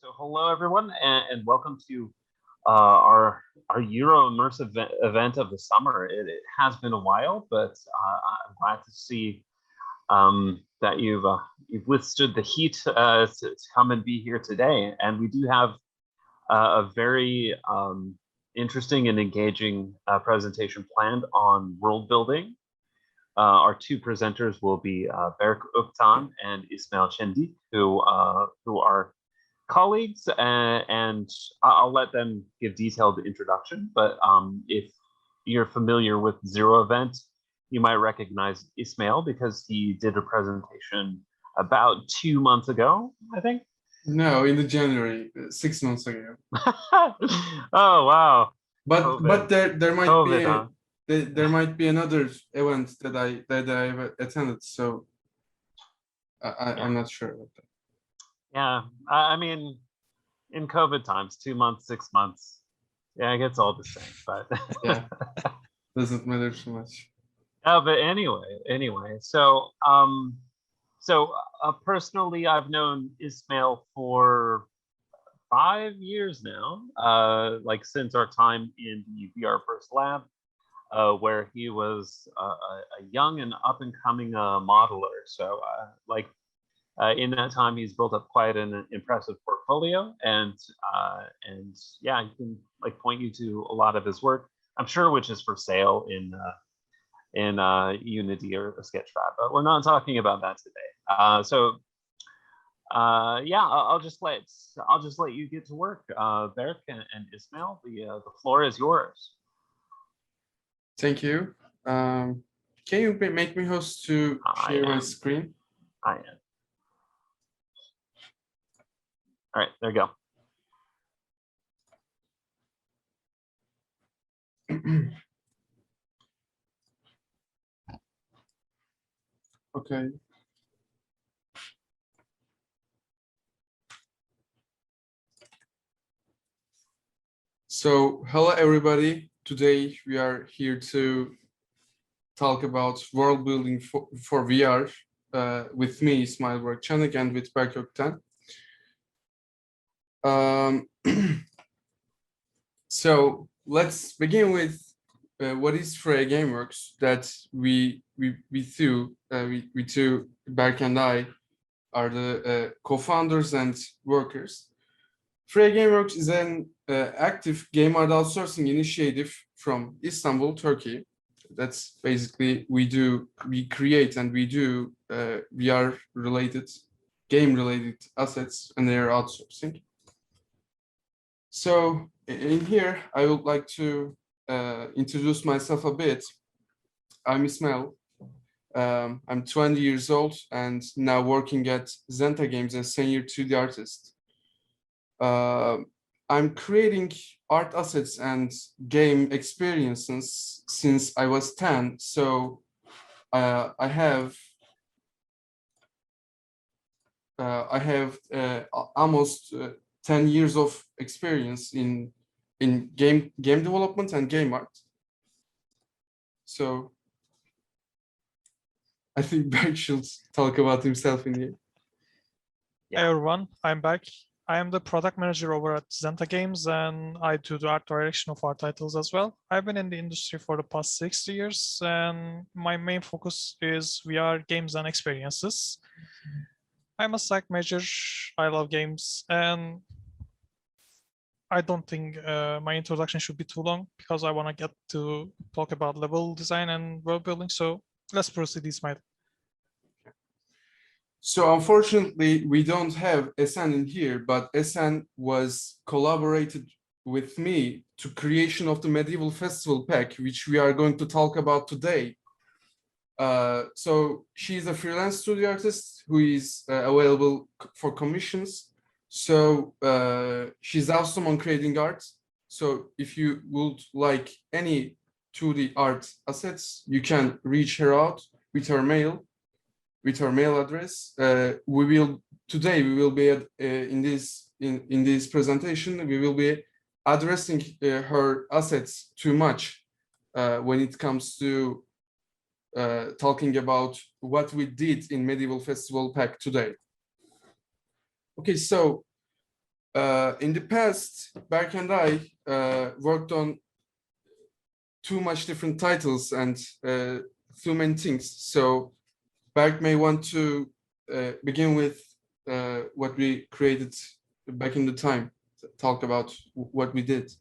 So hello everyone, and welcome to our Euromersive event of the summer. It has been a while, but I'm glad to see that you've withstood the heat to come and be here today. And we do have a very interesting and engaging presentation planned on world building. Our two presenters will be Berk Okten and Ismail Cendik, who are colleagues, and I'll let them give detailed introduction. But if you're familiar with Zero Event, you might recognize Ismail because he did a presentation about 2 months ago, I think. No, in the January, 6 months ago. Oh wow! But there might COVID, there might be another event that I attended, so I'm not sure about that. Yeah, I mean, in COVID times, 2 months, 6 months, yeah, it gets all the same. But yeah, doesn't matter too much. Oh, but anyway, so personally, I've known Ismail for 5 years now, like since our time in the VR First Lab, where he was a young and up and coming modeler. So in that time, he's built up quite an impressive portfolio, and yeah, he can like point you to a lot of his work. I'm sure which is for sale in Unity or Sketchfab, but we're not talking about that today. Yeah, I'll just let you get to work, Berk and Ismail. The floor is yours. Thank you. Can you make me host to share my screen? I am. All right, there you go. Okay. So, hello everybody. Today we are here to talk about world building for VR with me, Ismail Cendik, and with Berk Okten. So let's begin with what is Freya Gameworks that we two, Berk and I, are the co-founders and workers. Freya Gameworks is an active game art outsourcing initiative from Istanbul, Turkey. That's basically we create and we do VR related, game related assets, and they're outsourcing. So in here, I would like to introduce myself a bit. I'm Ismail. I'm 20 years old and now working at Zenta Games as senior 2D artist. I'm creating art assets and game experiences since I was 10. So I have almost 10 years of experience in game development and game art. So I think Berk should talk about himself in here. Yeah. Hey everyone, I'm Berk. I am the product manager over at Zenta Games, and I do the art direction of our titles as well. I've been in the industry for the past 6 years, and my main focus is VR games and experiences. I'm a psych major, I love games, and I don't think my introduction should be too long because I want to get to talk about level design and world building. So let's proceed, Ismail. So unfortunately, we don't have SN in here, but SN was collaborated with me to creation of the Medieval Festival pack, which we are going to talk about today. So she's a freelance studio artist who is available for commissions. So she's awesome on creating art. So if you would like any 2D art assets, you can reach her out with her mail address. Today we will be in this presentation, we will be addressing her assets too much when it comes to talking about what we did in Medieval Festival pack today. Okay, so In the past, Berk and I worked on too much different titles and too many things. So Berk may want to begin with what we created back in the time, talk about what we did.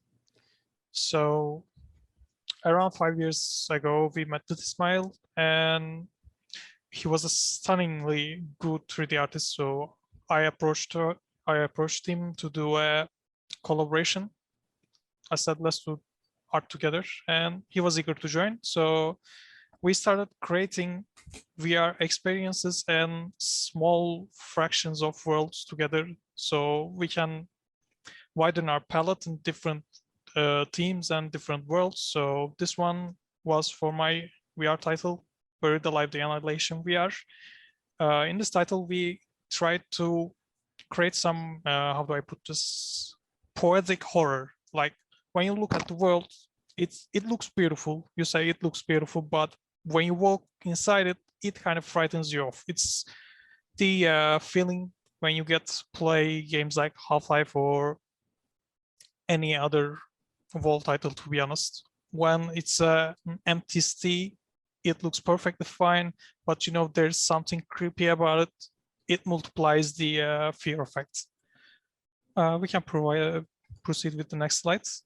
So around 5 years ago, we met with Ismail, and he was a stunningly good 3D artist. So I approached him to do a collaboration. I said, let's do art together, and he was eager to join. So we started creating VR experiences and small fractions of worlds together, so we can widen our palette in different themes and different worlds. So this one was for my VR title, Buried Alive: The Annihilation VR. In this title, we tried to create some, how do I put this, poetic horror. Like when you look at the world, it looks beautiful. You say it looks beautiful, but when you walk inside it, it kind of frightens you off. It's the feeling when you get to play games like Half-Life or any other Valve title, to be honest. When it's an empty sea, it looks perfectly fine, but you know there's something creepy about it. It multiplies the fear effect. We can proceed with the next slides.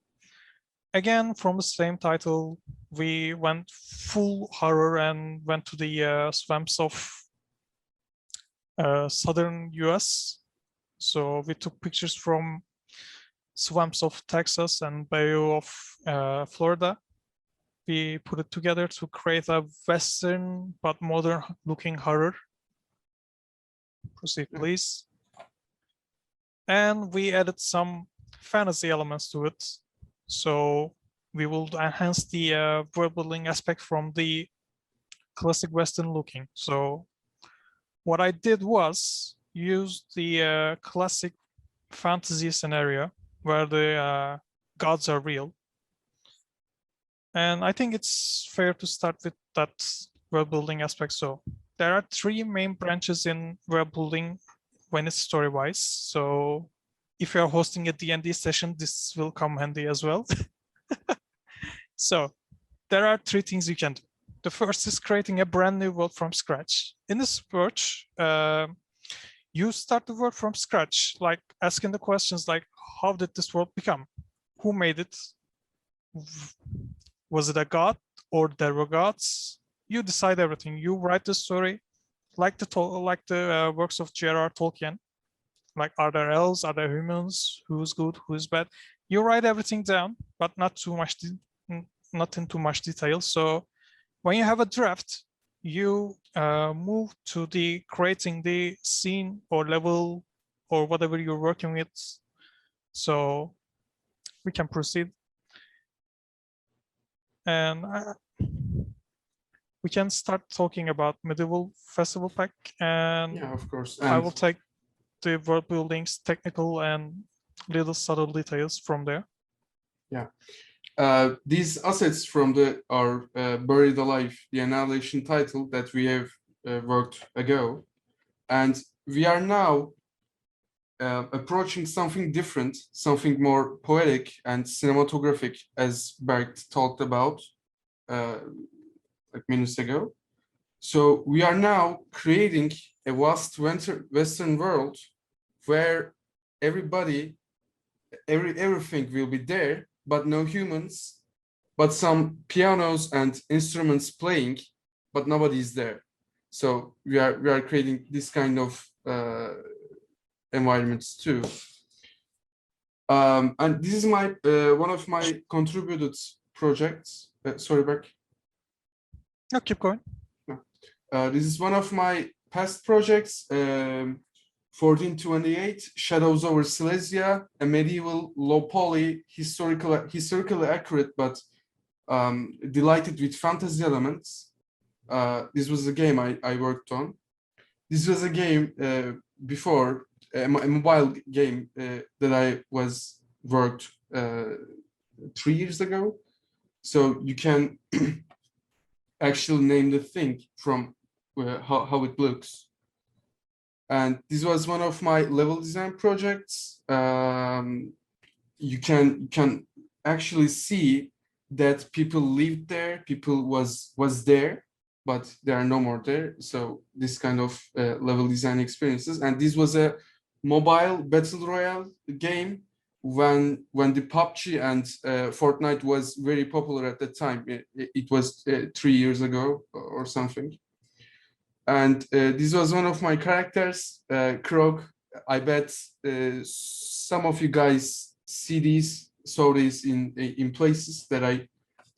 Again, from the same title, we went full horror and went to the swamps of southern US. So we took pictures from swamps of Texas and Bayou of Florida. We put it together to create a Western but modern looking horror. Proceed, please. And we added some fantasy elements to it. So we will enhance the world building aspect from the classic Western looking. So what I did was use the classic fantasy scenario where the gods are real. And I think it's fair to start with that world building aspect. So there are 3 main branches in world building when it's story-wise. So if you're hosting a D&D session, this will come handy as well. So there are 3 things you can do. The first is creating a brand new world from scratch. In this approach, you start the world from scratch, like asking the questions like, how did this world become? Who made it? Was it a god or there were gods? You decide everything. You write the story like the works of J.R.R. Tolkien. Like, are there elves? Are there humans? Who's good? Who's bad? You write everything down, but not in too much detail. So when you have a draft, you move to the creating the scene or level or whatever you're working with. So we can proceed. And we can start talking about Medieval Festival Pack. And yeah, of course. I will take the world building's technical and little subtle details from there. Yeah. These assets from our Buried Alive, the Annihilation title that we have worked ago. And we are now approaching something different, something more poetic and cinematographic, as Berk talked about like minutes ago. So we are now creating a vast Western world where everything will be there, but no humans, but some pianos and instruments playing, but nobody is there. So we are creating this kind of environments too. And this is my one of my contributed projects. Sorry, Berk. No, keep going. This is one of my past projects. 1428, Shadows over Silesia, a medieval low poly, historically accurate, but delighted with fantasy elements. This was a game I worked on. This was a game before, a mobile game that I worked 3 years ago. So you can actually name the thing from how it looks. And this was one of my level design projects. You can actually see that people lived there, people was there, but they are no more there. So this kind of level design experiences. And this was a mobile battle royale game when the PUBG and Fortnite was very popular at the time. It was 3 years ago or something. And this was one of my characters, Krog. I bet some of you guys saw these in places that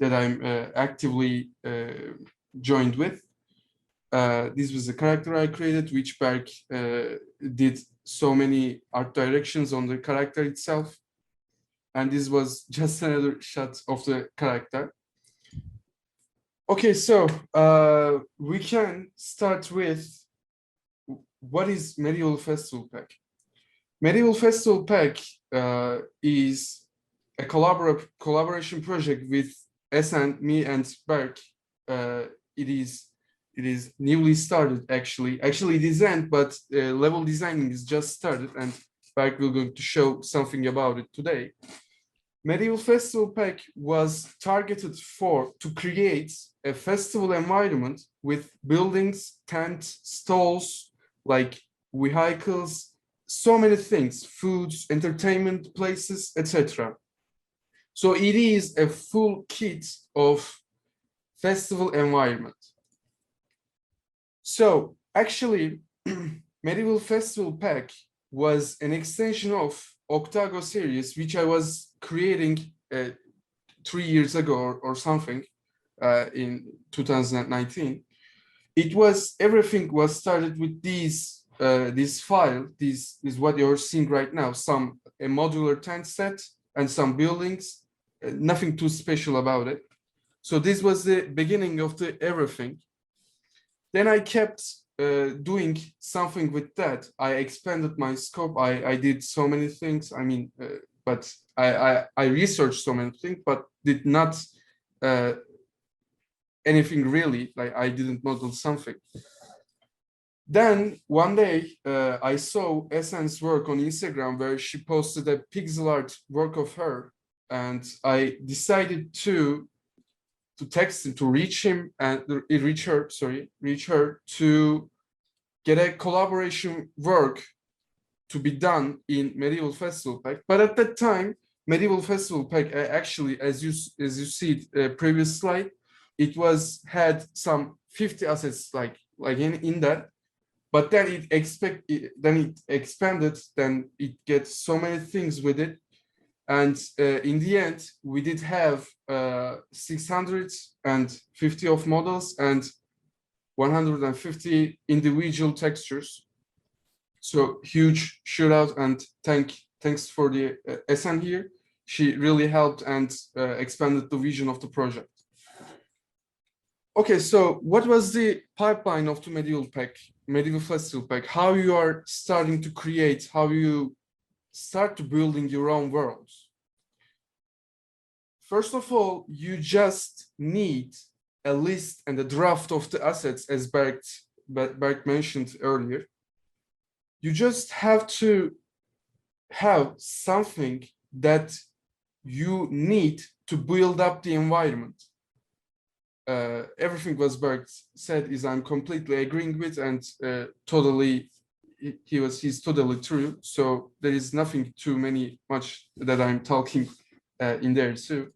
I'm actively joined with. This was a character I created, which Berk did so many art directions on the character itself. And this was just another shot of the character. Okay, so we can start with what is Medieval Festival Pack? Medieval Festival Pack is a collaboration project with Esen, me, and Berk. It is newly started actually. Actually, it isn't, but level designing is just started, and Berk will going to show something about it today. Medieval Festival Pack was targeted to create a festival environment with buildings, tents, stalls, like vehicles, so many things, foods, entertainment places, etc. So it is a full kit of festival environment. So actually, Medieval Festival Pack was an extension of Octago series, which I was creating 3 years ago or something in 2019. Everything was started with this file. This is what you're seeing right now, a modular tent set and some buildings, nothing too special about it. So this was the beginning of the everything. Then I kept doing something with that. I expanded my scope. I did so many things. I mean, but I researched so many things, but did not anything really. Like I didn't model something. Then one day I saw Esen's work on Instagram where she posted a pixel art work of her, and I decided to text him, to reach him and reach her to get a collaboration work to be done in Medieval Festival Pack. But at that time, Medieval Festival Pack actually, as you see previous slide, it had some 50 assets like in that. But then it expanded. Then it gets so many things with it. And in the end, we did have 650 of models and 150 individual textures. So huge shout out and thanks for the Esen here. She really helped and expanded the vision of the project. Okay, so what was the pipeline of the Medieval Festival Pack? How you are starting to create, how you start to building your own worlds. First of all, you just need a list and a draft of the assets, as Berk mentioned earlier. You just have to have something that you need to build up the environment. Everything what Berk said is I'm completely agreeing with, and he's totally true. So there is nothing too much that I'm talking in there too.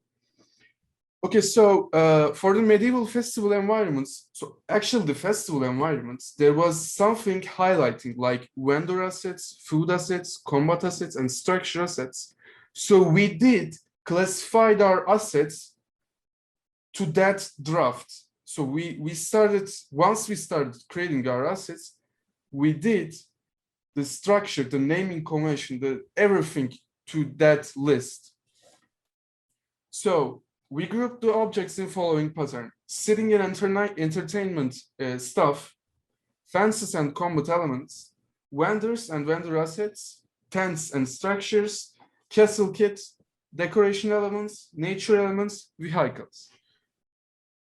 Okay, so for the medieval festival environments, so actually the festival environments, there was something highlighting like vendor assets, food assets, combat assets, and structure assets. So we did classified our assets to that draft. So once we started creating our assets, we did the structure, the naming convention, everything to that list. So we grouped the objects in following pattern: sitting and entertainment stuff, fences and combat elements, vendors and vendor assets, tents and structures, castle kits, decoration elements, nature elements, vehicles.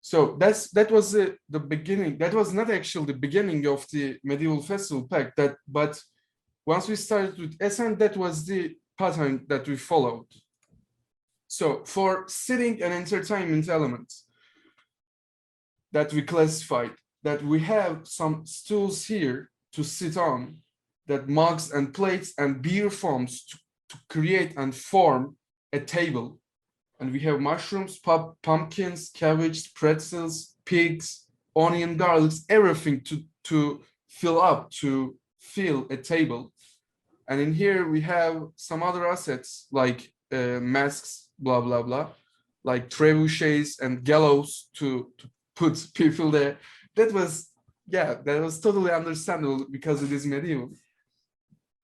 So that was the beginning. That was not actually the beginning of the medieval festival pack. But once we started with SN, that was the pattern that we followed. So for sitting and entertainment elements that we classified, that we have some stools here to sit on, that mugs and plates and beer forms to create and form a table. And we have mushrooms, pumpkins, cabbage, pretzels, pigs, onion, garlics, everything to fill a table. And in here we have some other assets like masks, blah, blah, blah, like trebuchets and gallows to put people there. That was totally understandable because it is medieval.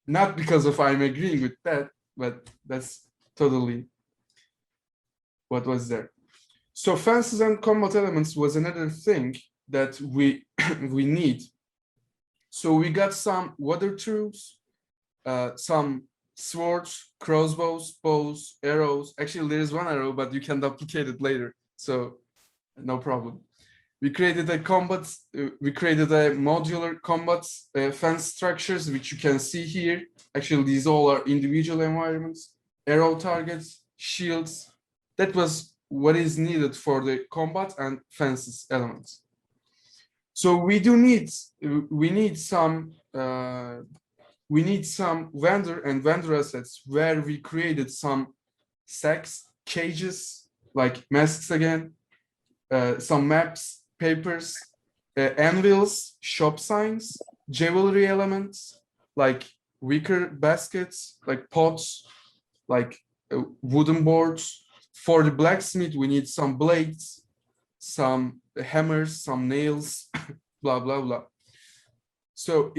Not because of I'm agreeing with that, but that's totally what was there. So fences and combat elements was another thing that we we need. So we got some water tools, some swords, crossbows, bows, arrows. Actually, there is one arrow, but you can duplicate it later, so no problem. We created a modular combat fence structures, which you can see here. Actually, these all are individual environments, arrow targets, shields. That was what is needed for the combat and fences elements. So we need some vendor assets where we created some sacks, cages, like masks again, some maps, papers, anvils, shop signs, jewelry elements, like wicker baskets, like pots, like wooden boards. For the blacksmith, we need some blades, some hammers, some nails, blah, blah, blah. So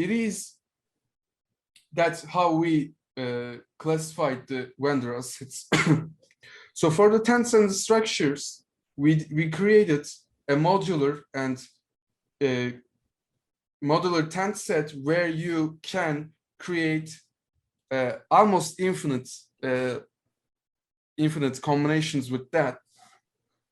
that's how we classified the vendor assets. So for the tents and the structures, we created a modular tent set where you can create almost infinite combinations with that.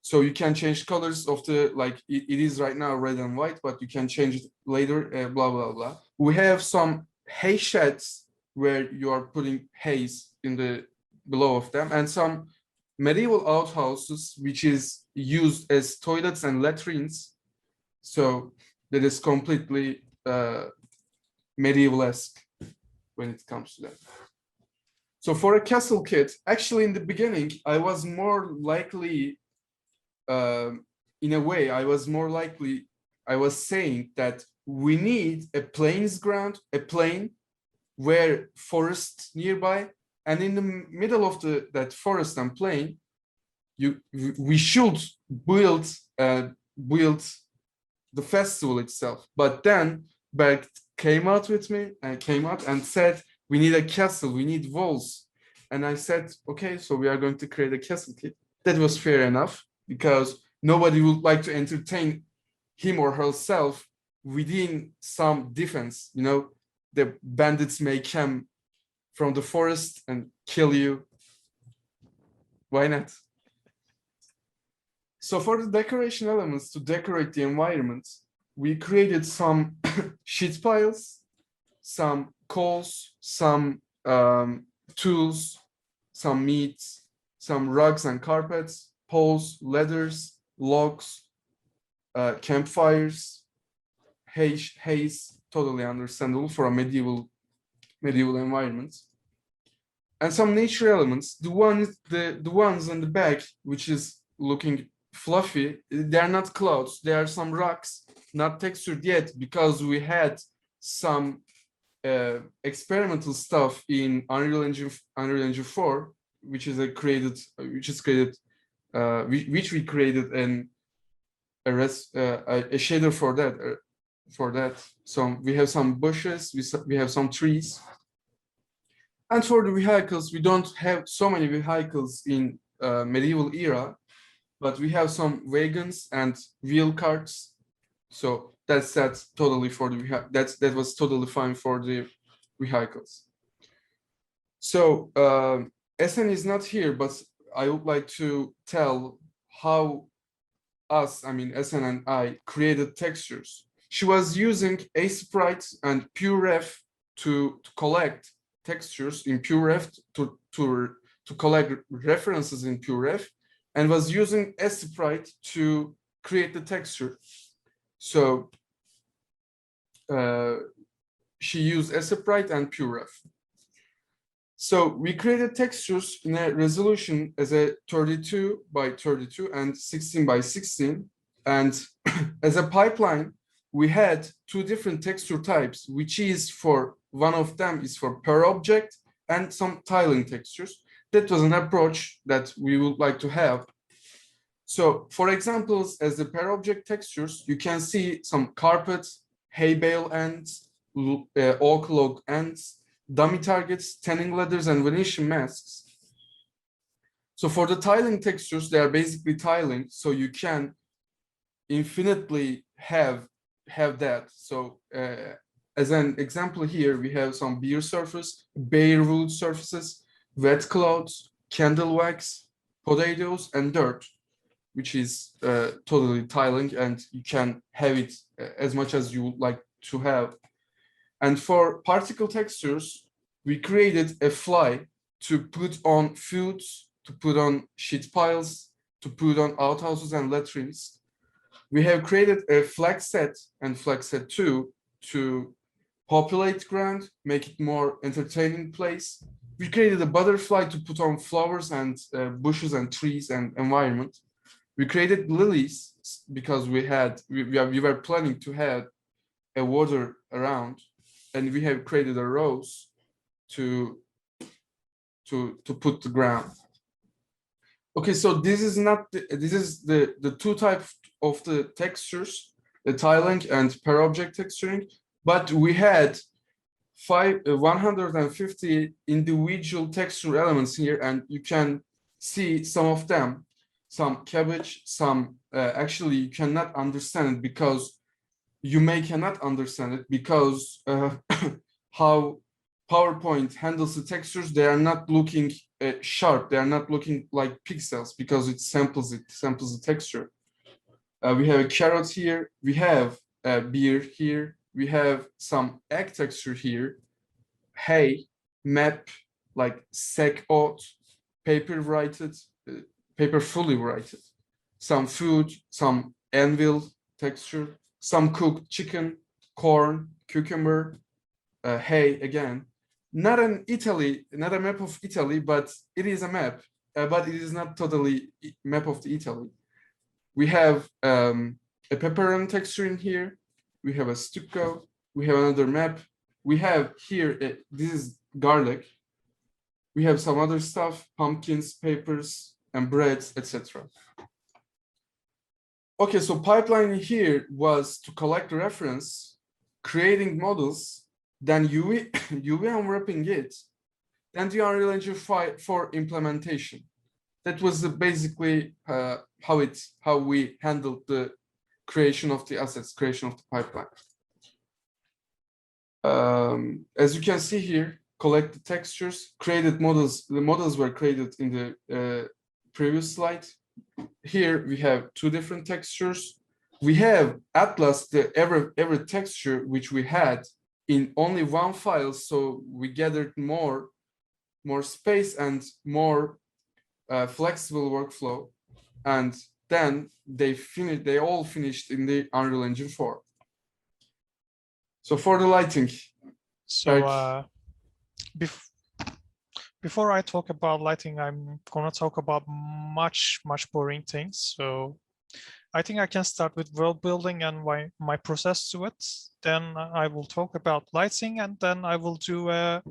So you can change colors of the, like it is right now red and white, but you can change it later, blah, blah, blah. We have some hay sheds where you are putting hays in the below of them, and some medieval outhouses, which is used as toilets and latrines. So that is completely medieval-esque when it comes to that. So for a castle kit, actually in the beginning, I was more likely, in a way, I was saying that we need a plains ground, a plain where forest nearby, and in the middle of that forest and plain, we should build the festival itself. But then Berk came out and said, we need a castle, we need walls. And I said, okay, so we are going to create a castle kit. That was fair enough, because nobody would like to entertain him or herself within some defense. You know, the bandits may come from the forest and kill you. Why not? So for the decoration elements to decorate the environment, we created some sheet piles, some coals, some tools, some meats, some rugs and carpets, poles, ladders, logs, campfires, haze, totally understandable for a medieval environment, and some nature elements. The ones on the back, which is looking fluffy, they are not clouds, they are some rocks, not textured yet, because we had some experimental stuff in Unreal Engine 4, which we created a shader for that. So we have some bushes, we have some trees. And for the vehicles, we don't have so many vehicles in medieval era, but we have some wagons and wheel carts. So that's totally for the that was totally fine for the vehicles. So SN is not here, but I would like to tell how I mean SN and I, created textures. She was using Sprite and PureRef to collect textures in PureRef to collect references in PureRef, and was using Sprite to create the texture. So she used Sprite and PureRef. So we created textures in a resolution as a 32 by 32 and 16 by 16. And as a pipeline, we had two different texture types, which is for, one of them is for per object and some tiling textures. That was an approach that we would like to have. So for examples, as the per object textures, you can see some carpet, hay bale ends, oak log ends, dummy targets, tanning ladders, and Venetian masks. So for the tiling textures, they are basically tiling, so you can infinitely have that. So as an example here, we have some beer surface, bare wood surfaces, wet clouds, candle wax, potatoes, and dirt, which is totally tiling, and you can have it as much as you would like to have. And for particle textures, we created a fly to put on foods, to put on sheet piles, to put on outhouses and latrines. We have created a flag set and flag set 2 to populate ground, make it more entertaining place. We created a butterfly to put on flowers and bushes and trees and environment. We created lilies because we were planning to have a water around, and we have created a rose to put the ground. Okay, so this is the two types of the textures, the tiling and per object texturing, but we had 150 individual texture elements here, and you can see some of them, some cabbage, some actually you cannot understand it because you cannot understand it because how PowerPoint handles the textures, they are not looking sharp, they are not looking like pixels because it samples the texture. We have a carrot here, we have a beer here, we have some egg texture here, hay, map, like sack oat, paper fully writed, some food, some anvil texture, some cooked chicken, corn, cucumber, hay again. Not a map of Italy, but it is a map, but it is not totally map of the Italy. We have a pepperoni texture in here. We have a stucco. We have another map. We have here, this is garlic. We have some other stuff, pumpkins, papers, and breads, etc. Okay, so pipeline here was to collect reference, creating models, then UV unwrapping it, then the Unreal Engine 5 for implementation. That was basically how we handled the creation of the assets, creation of the pipeline. As you can see here, collect the textures, created models. The models were created in the previous slide. Here we have two different textures. We have Atlas, the every texture which we had in only one file, so we gathered more space and more flexible workflow, and then they all finished in the Unreal Engine 4. So for the lighting. So before I talk about lighting, I'm gonna talk about much boring things. So I think I can start with world building and my process to it. Then I will talk about lighting, and then I will do a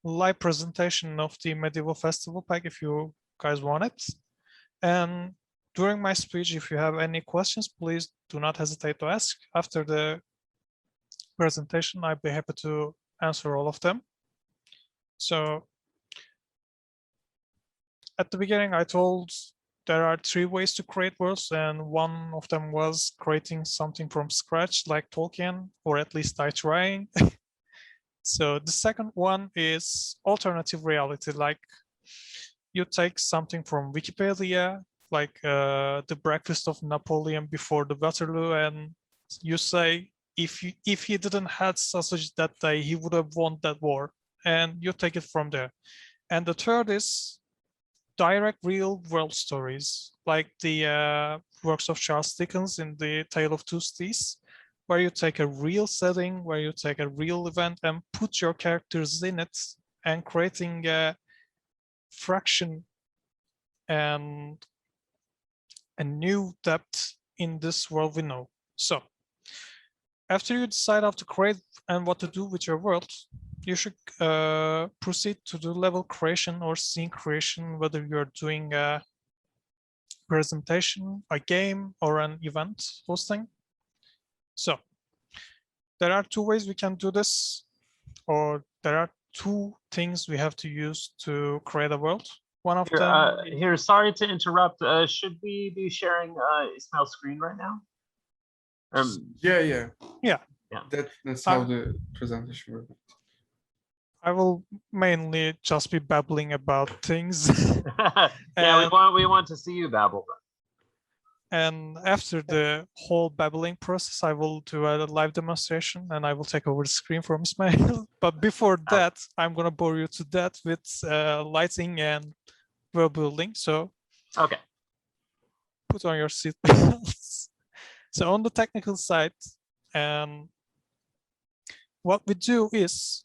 live presentation of the Medieval Festival pack if you guys want it. And during my speech, if you have any questions, please do not hesitate to ask. After the presentation, I'd be happy to answer all of them. So at the beginning, I told there are 3 ways to create worlds, and one of them was creating something from scratch like Tolkien, or at least I trying. So the second one is alternative reality, like you take something from Wikipedia, like the breakfast of Napoleon before the Waterloo, and you say if he didn't had sausage that day, he would have won that war, and you take it from there. And the third is direct real world stories, like the works of Charles Dickens in The Tale of Two Cities, where you take a real setting, where you take a real event and put your characters in it, and creating a fraction and a new depth in this world we know. So after you decide how to create and what to do with your world, you should proceed to the level creation or scene creation, whether you're doing a presentation, a game, or an event hosting. So there are two ways we can do this, or there are two things we have to use to create a world. One of them. Here, sorry to interrupt. Should we be sharing Ismail's screen right now? Yeah. Yeah. That's how the presentation works. I will mainly just be babbling about things. Yeah, we want to see you babble. And after the whole babbling process, I will do a live demonstration and I will take over the screen from Ismail. But before that, I'm going to bore you to death with lighting and world building. So okay, put on your seatbelts. So on the technical side, what we do is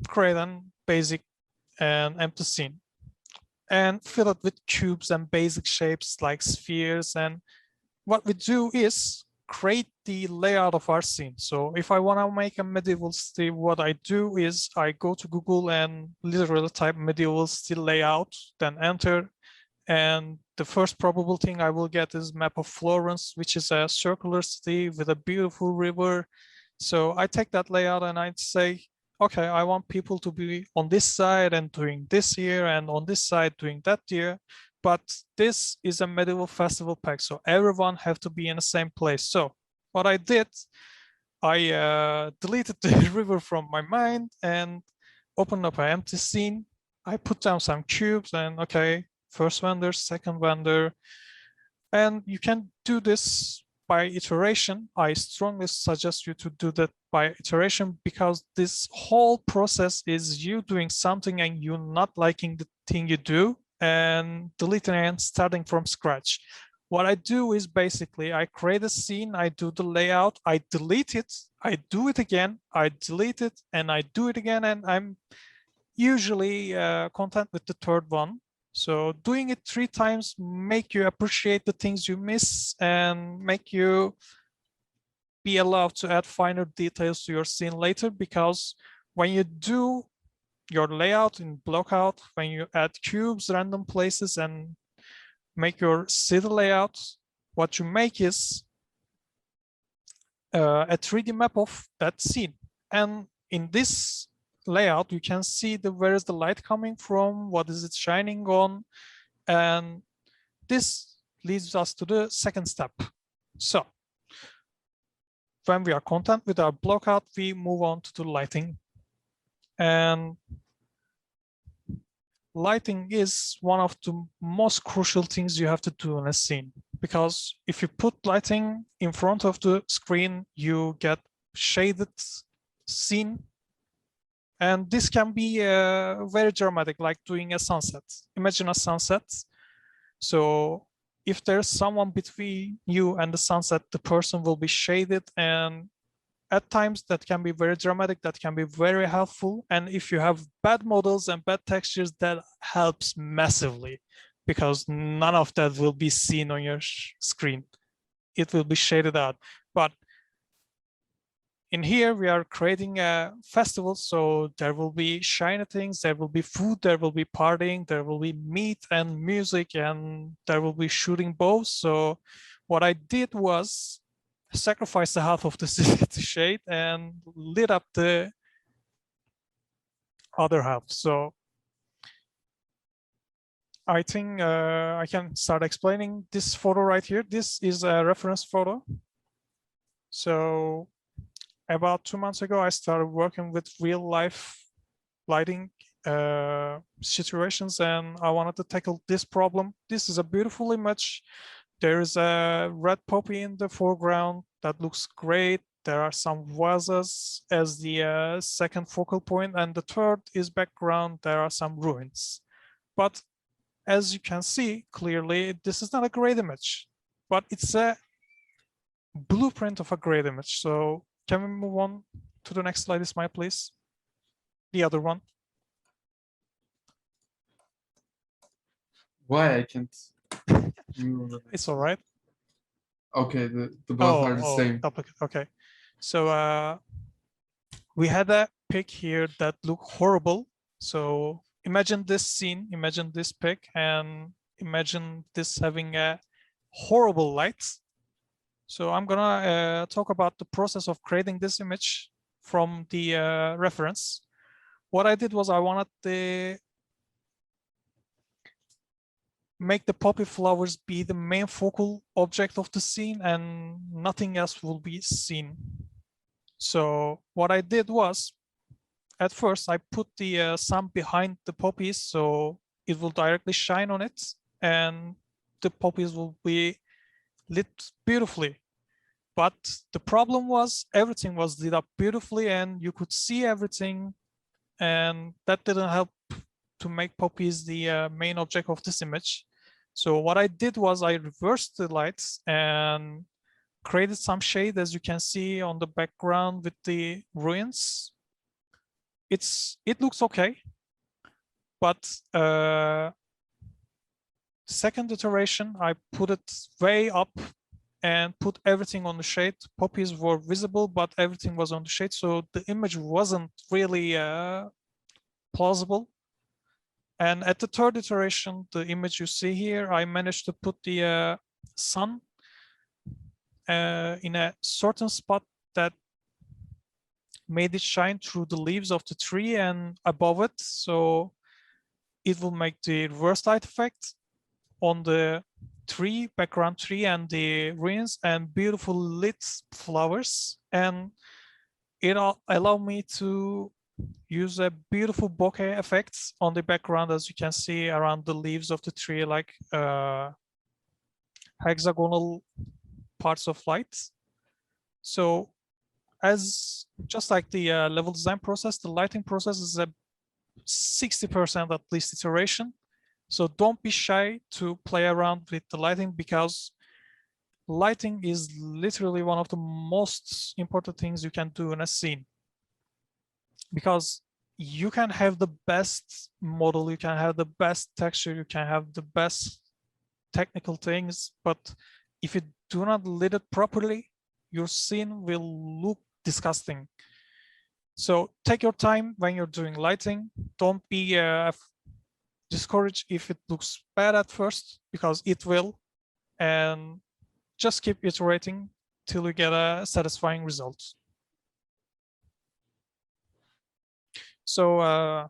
create a basic and empty scene and fill it with cubes and basic shapes like spheres. And what we do is create the layout of our scene. So if I want to make a medieval city, what I do is I go to Google and literally type medieval city layout, then enter. And the first probable thing I will get is map of Florence, which is a circular city with a beautiful river. So I take that layout and I'd say, okay, I want people to be on this side and doing this here, and on this side doing that here. But this is a medieval festival pack, so everyone have to be in the same place. So what I did, I deleted the river from my mind and opened up an empty scene. I put down some cubes and okay, first vendor, second vendor. And you can do this by iteration. I strongly suggest you to do that by iteration, because this whole process is you doing something and you not liking the thing you do and deleting and starting from scratch. What I do is basically I create a scene, I do the layout, I delete it, I do it again, I delete it, and I do it again, and I'm usually content with the third one. So doing it 3 times make you appreciate the things you miss and make you be allowed to add finer details to your scene later, because when you do your layout in blockout, when you add cubes, random places, and make your city layout, what you make is a 3D map of that scene. And in this layout, you can see where is the light coming from, what is it shining on, and this leads us to the second step. So when we are content with our blockout, we move on to the lighting. And lighting is one of the most crucial things you have to do in a scene, because if you put lighting in front of the screen, you get shaded scene. And this can be very dramatic, like doing a sunset. Imagine a sunset. So if there's someone between you and the sunset, the person will be shaded, and at times that can be very dramatic, that can be very helpful. And if you have bad models and bad textures, that helps massively, because none of that will be seen on your screen. It will be shaded out. But in here, we are creating a festival, so there will be shiny things, there will be food, there will be partying, there will be meat and music, and there will be shooting bows. So what I did was sacrifice the half of the city to shade and lit up the other half. So I think I can start explaining this photo right here. This is a reference photo. So about 2 months ago, I started working with real life lighting situations, and I wanted to tackle this problem. This is a beautiful image. There is a red poppy in the foreground that looks great. There are some vases as the second focal point, and the third is background. There are some ruins. But as you can see clearly, this is not a great image, but it's a blueprint of a great image. So can we move on to the next slide, Ismail, please? The other one. Why I can't? It's all right. Okay, the both are the same. Duplicate. Okay. So we had a pic here that looked horrible. So imagine this scene, imagine this pic, and imagine this having a horrible light. So I'm gonna talk about the process of creating this image from the reference. What I did was I wanted to make the poppy flowers be the main focal object of the scene and nothing else will be seen. So what I did was, at first I put the sun behind the poppies so it will directly shine on it and the poppies will be lit beautifully. But the problem was everything was lit up beautifully and you could see everything, and that didn't help to make poppies the main object of this image. So what I did was I reversed the lights and created some shade, as you can see on the background with the ruins. It looks okay, but second iteration I put it way up and put everything on the shade. Poppies were visible, but everything was on the shade, so the image wasn't really plausible. And at the third iteration, the image you see here, I managed to put the sun in a certain spot that made it shine through the leaves of the tree and above it. So it will make the reverse light effect on the tree, background tree and the ruins and beautiful lit flowers. And it allowed me to use a beautiful bokeh effect on the background, as you can see around the leaves of the tree, like hexagonal parts of light. So as just like the level design process, the lighting process is a 60% at least iteration. So don't be shy to play around with the lighting, because lighting is literally one of the most important things you can do in a scene. Because you can have the best model, you can have the best texture, you can have the best technical things, but if you do not lit it properly, your scene will look disgusting. So take your time when you're doing lighting. Don't be discouraged if it looks bad at first, because it will, and just keep iterating till you get a satisfying result. So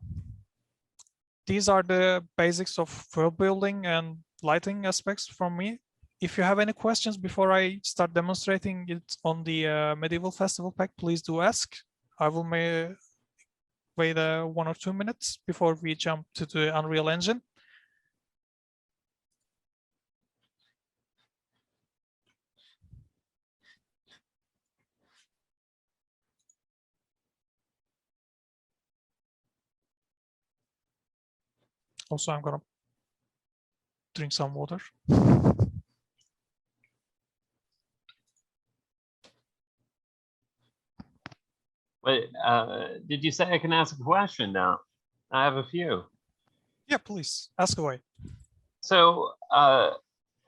these are the basics of world building and lighting aspects from me. If you have any questions before I start demonstrating it on the Medieval Festival pack, please do ask. I will wait 1 or 2 minutes before we jump to the Unreal Engine. Also, I'm gonna drink some water. Wait, did you say I can ask a question now? I have a few. Yeah, please, ask away. So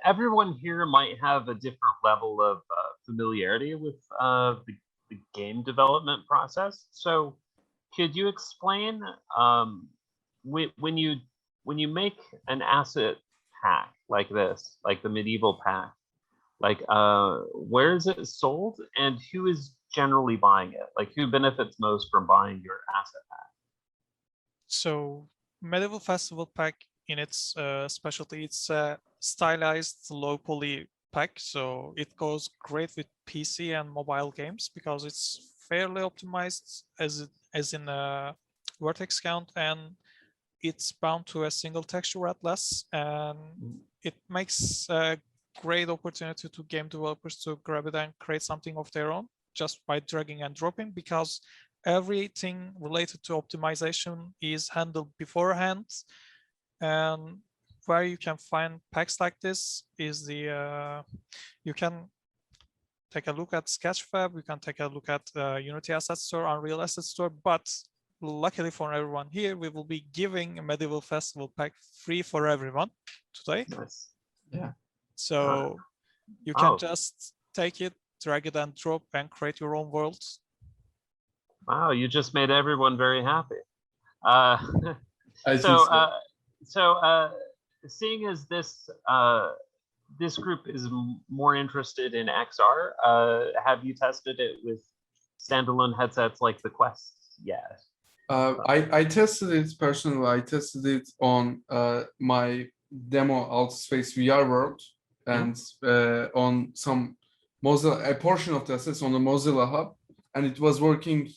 everyone here might have a different level of familiarity with the game development process. So could you explain when you make an asset pack like this, like the medieval pack, like where is it sold and who is generally buying it? Like who benefits most from buying your asset pack? So Medieval Festival pack, in its specialty, it's a stylized low poly pack, so it goes great with PC and mobile games because it's fairly optimized as in vertex count and it's bound to a single texture atlas, and it makes a great opportunity to game developers to grab it and create something of their own just by dragging and dropping, because everything related to optimization is handled beforehand. And where you can find packs like this is the you can take a look at Sketchfab, you can take a look at Unity Asset Store, Unreal Asset Store, but luckily for everyone here, we will be giving a Medieval Festival pack free for everyone today. Nice. Yeah. So you can just take it, drag it and drop and create your own worlds. Wow, you just made everyone very happy. I think so. Seeing as this group is more interested in XR, have you tested it with standalone headsets like the Quest yet? I tested it personally. I tested it on my demo Altspace VR world, and on some Mozilla, a portion of the assets on the Mozilla Hub, and it was working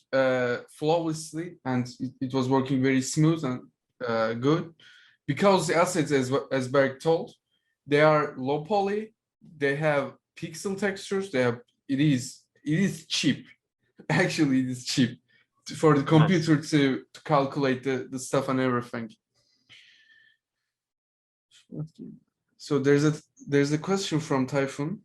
flawlessly, and it was working very smooth and good, because the assets, as Berk told, they are low poly, they have pixel textures, they have it is cheap. Actually, it is cheap for the computer to calculate the stuff and everything. So there's a question from Typhoon.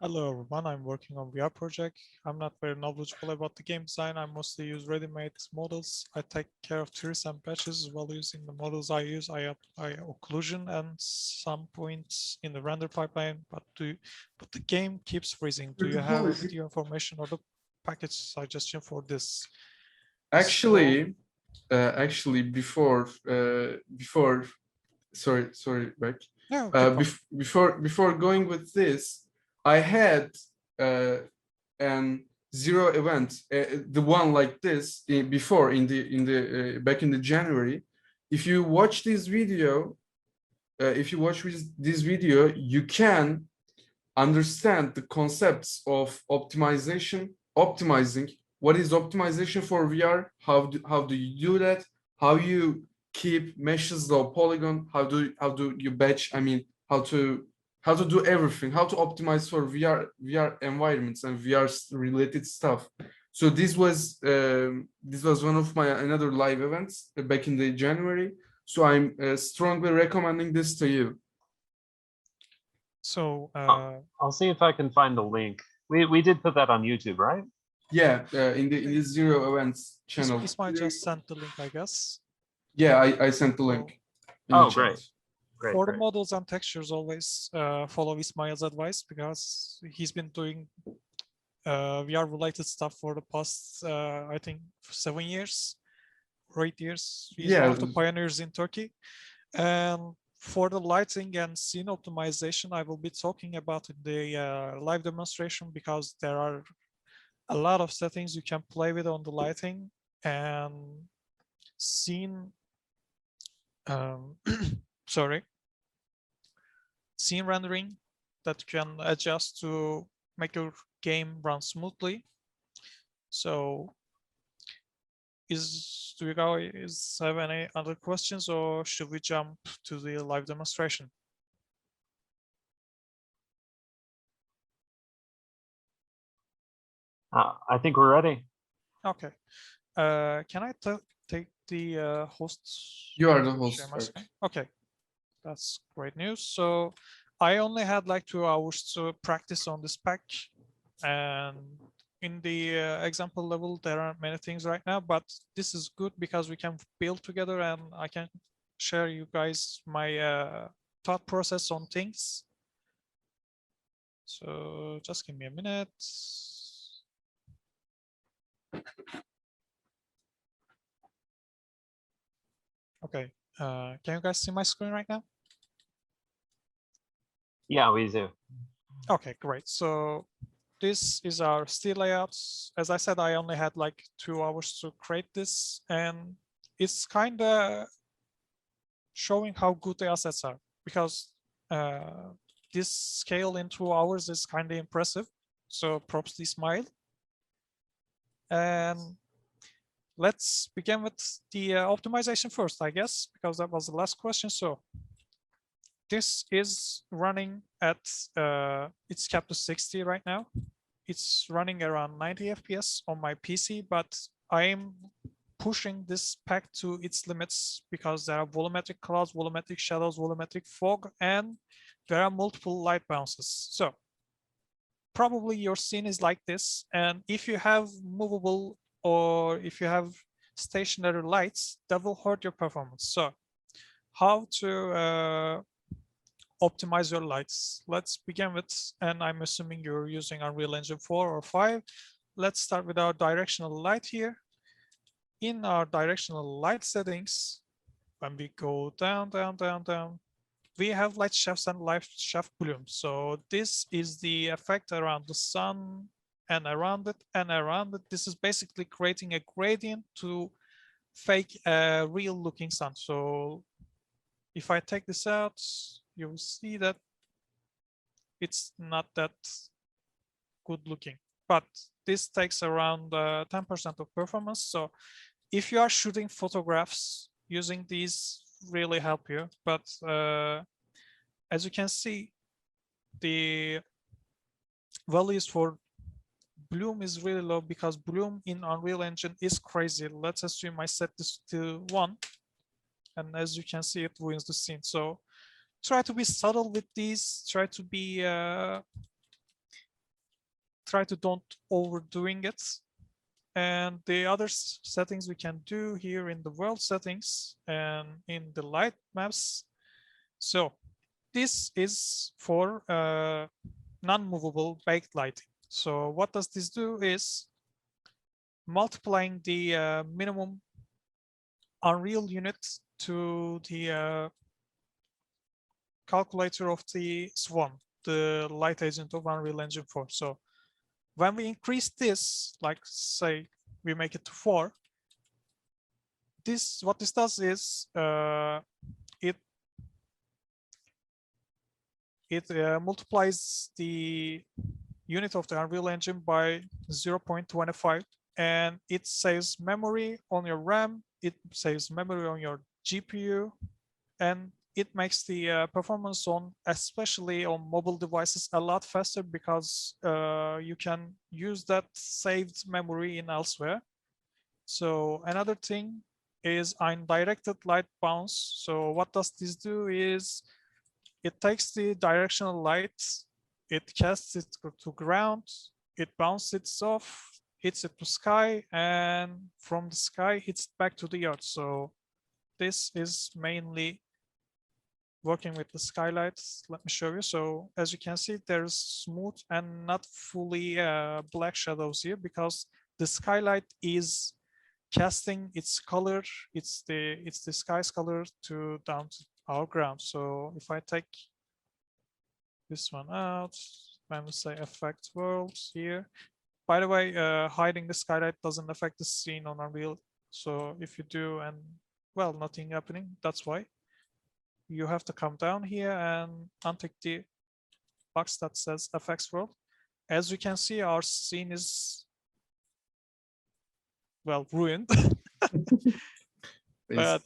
Hello everyone, I'm working on VR project. I'm not very knowledgeable about the game design. I mostly use ready-made models. I take care of trees and patches while using the models I use. I apply occlusion and some points in the render pipeline, but the game keeps freezing. Do you have video information or the package suggestion for this? Actually, before sorry, Berk. No, before going with this, I had an zero event, the one like this before back in the January. If you watch this video, you can understand the concepts of optimizing. What is optimization for VR? How do you do that? How you keep meshes low polygon? How do you batch? I mean, how to do everything, how to optimize for VR environments and VR related stuff. So this was one of my another live events back in the January. So I'm strongly recommending this to you. So I'll see if I can find the link. We did put that on YouTube, right? Yeah, in the Zero Events channel. Ismail just sent the link, I guess. Yeah, I sent the link. Oh, great. For the models and textures, always follow Ismail's advice, because he's been doing VR related stuff for the past, I think, 7 years or 8 years. He's one of the pioneers in Turkey. And for the lighting and scene optimization, I will be talking about in the live demonstration, because there are a lot of settings you can play with on the lighting and scene. Scene rendering that you can adjust to make your game run smoothly. So do you guys have any other questions, or should we jump to the live demonstration? I think we're ready. Okay. Can I take the host? You are the host. Okay, that's great news. So I only had like 2 hours to practice on this pack, and in the example level there aren't many things right now, but this is good because we can build together and I can share you guys my thought process on things. So just give me a minute. Okay, can you guys see my screen right now? Yeah, we do. Okay, great. So this is our steel layouts. As I said, I only had like 2 hours to create this, and it's kind of showing how good the assets are, because this scale in 2 hours is kind of impressive. So props to Ismail. And let's begin with the optimization first, I guess, because that was the last question. So this is running at, it's capped to 60 right now. It's running around 90 FPS on my PC, but I'm pushing this pack to its limits because there are volumetric clouds, volumetric shadows, volumetric fog, and there are multiple light bounces. So probably your scene is like this. And if you have movable or if you have stationary lights, that will hurt your performance. So how to optimize your lights? Let's begin with, and I'm assuming you're using Unreal Engine 4 or 5. Let's start with our directional light here. In our directional light settings, when we go down, down, down, down, we have light shafts and light shaft bloom. So this is the effect around the sun and around it and around it. This is basically creating a gradient to fake a real looking sun. So if I take this out, you will see that it's not that good looking, but this takes around 10% of performance. So if you are shooting photographs, using these really help you. But as you can see, the values for bloom is really low because bloom in Unreal Engine is crazy. Let's assume I set this to 1, and as you can see, it ruins the scene. So try to be subtle with these. Try to be don't overdoing it. And the other settings we can do here in the world settings and in the light maps. So this is for non-movable baked lighting. So what does this do is multiplying the minimum Unreal unit to the calculator of the SWAN, the light agent of Unreal Engine 4. So when we increase this, like say we make it to 4, what this does is it multiplies the unit of the Unreal Engine by 0.25, and it saves memory on your RAM, it saves memory on your GPU, and it makes the performance on, especially on mobile devices, a lot faster because you can use that saved memory in elsewhere. So another thing is undirected light bounce. So what does this do is it takes the directional light, it casts it to ground, it bounces it off, hits it to sky, and from the sky hits back to the earth. So this is mainly working with the skylights. Let me show you. So as you can see, there's smooth and not fully black shadows here because the skylight is casting its color. It's the sky's color to down to our ground. So if I take this one out, and say affect world here. By the way, hiding the skylight doesn't affect the scene on Unreal. So if you do and well, nothing happening, that's why. You have to come down here and untick the box that says FX world. As you can see, our scene is, well, ruined. But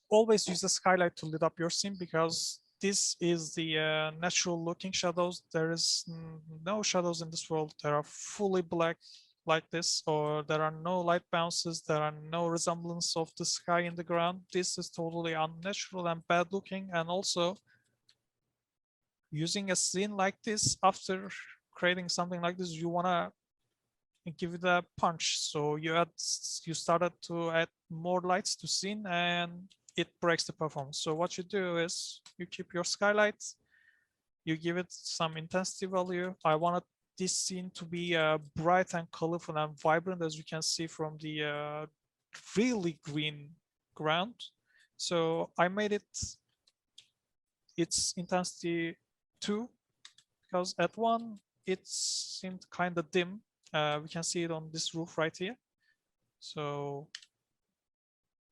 always use the skylight to lit up your scene because this is the natural looking shadows. There is no shadows in this world. They are fully black like this, or there are no light bounces, there are no resemblance of the sky in the ground. This is totally unnatural and bad looking. And also using a scene like this, after creating something like this, you want to give it a punch. So you started to add more lights to scene and it breaks the performance. So what you do is you keep your skylights, you give it some intensity value. I wanted this scene to be bright and colorful and vibrant, as you can see from the really green ground. So I made it its intensity 2 because at 1 it seemed kind of dim. We can see it on this roof right here. So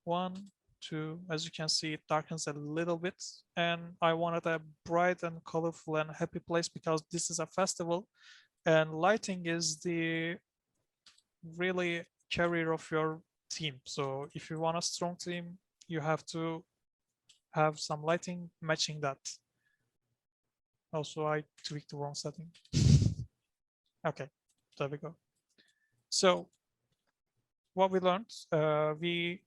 1, 2, as you can see, it darkens a little bit. And I wanted a bright and colorful and happy place because this is a festival and lighting is the really carrier of your team. So if you want a strong team, you have to have some lighting matching that. Also, I tweaked the wrong setting. Okay, there we go. So what we learned, we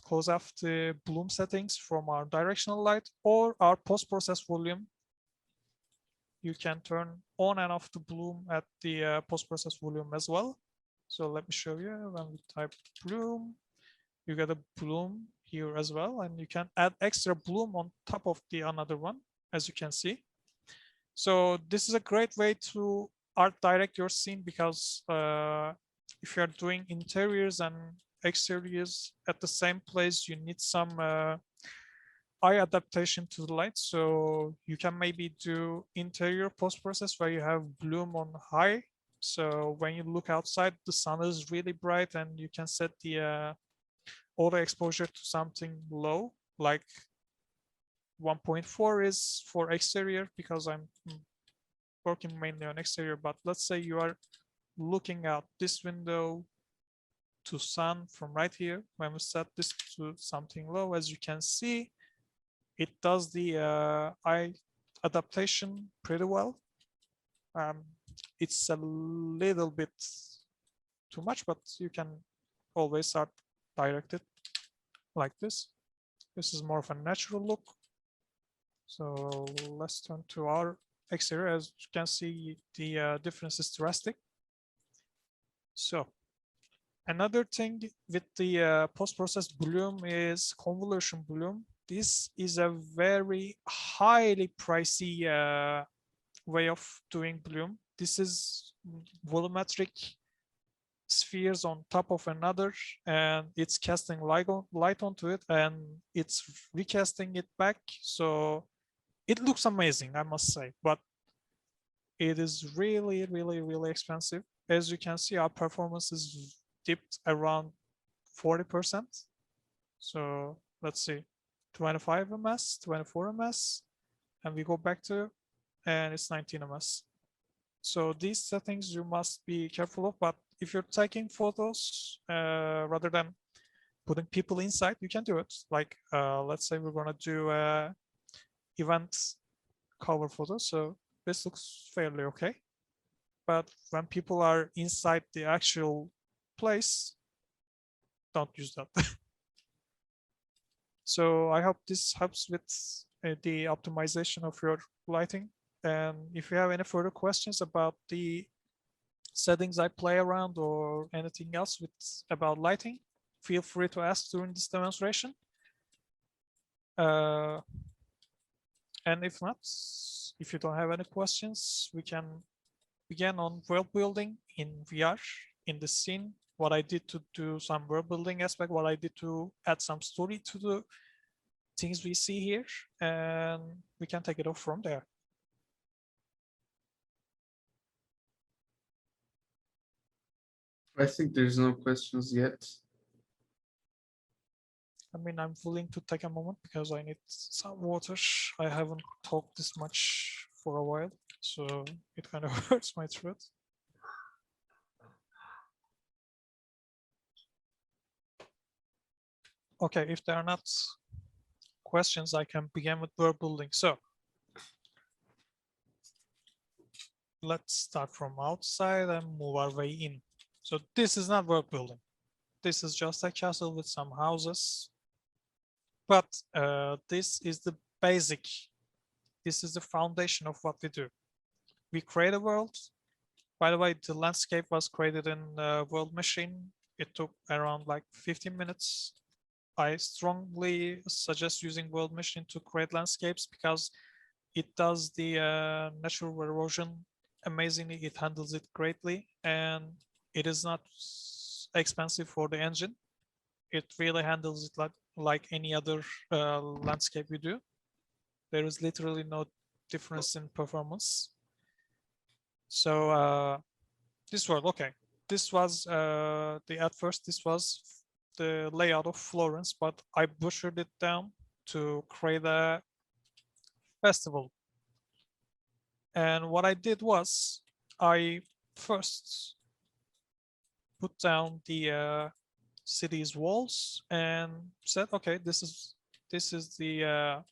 close off the bloom settings from our directional light or our post-process volume. You can turn on and off the bloom at the post-process volume as well. So let me show you. When we type bloom, you get a bloom here as well, and you can add extra bloom on top of the another one, as you can see. So this is a great way to art direct your scene, because if you are doing interiors and exteriors at the same place, you need some eye adaptation to the light. So you can maybe do interior post-process where you have bloom on high. So when you look outside, the sun is really bright, and you can set the auto exposure to something low, like 1.4 is for exterior, because I'm working mainly on exterior. But let's say you are looking out this window to sun from right here. When we set this to something low, as you can see, it does the eye adaptation pretty well. It's a little bit too much, but you can always art direct it like this. This is more of a natural look. So let's turn to our exterior. As you can see, the difference is drastic. So another thing with the post-process bloom is convolution bloom. This is a very highly pricey way of doing bloom. This is volumetric spheres on top of another, and it's casting light onto it, and it's recasting it back. So it looks amazing, I must say, but it is really, really, really expensive. As you can see, our performance is dipped around 40%. So let's see, 25 ms, 24 ms, and we go back to, and it's 19 ms. So these settings you must be careful of, but if you're taking photos, rather than putting people inside, you can do it. Like, let's say we're gonna do event cover photo. So this looks fairly okay. But when people are inside the actual place, don't use that. So I hope this helps with the optimization of your lighting. And if you have any further questions about the settings I play around or anything else about lighting, feel free to ask during this demonstration. And if not, if you don't have any questions, we can begin on world building in VR in the scene. What I did to do some world building aspect, what I did to add some story to the things we see here, and we can take it off from there. I think there's no questions yet. I mean, I'm willing to take a moment because I need some water. I haven't talked this much for a while, so it kind of hurts my throat. Okay, if there are not questions, I can begin with world building. So let's start from outside and move our way in. So this is not world building. This is just a castle with some houses. But this is the basic. This is the foundation of what we do. We create a world. By the way, the landscape was created in World Machine. It took around like 15 minutes. I strongly suggest using World Machine to create landscapes because it does the natural erosion amazingly. It handles it greatly, and it is not expensive for the engine. It really handles it like any other landscape we do. There is literally no difference in performance. So this world, okay. This was at first this was the layout of Florence, but I butchered it down to create a festival. And what I did was I first put down the city's walls and said, okay, this is the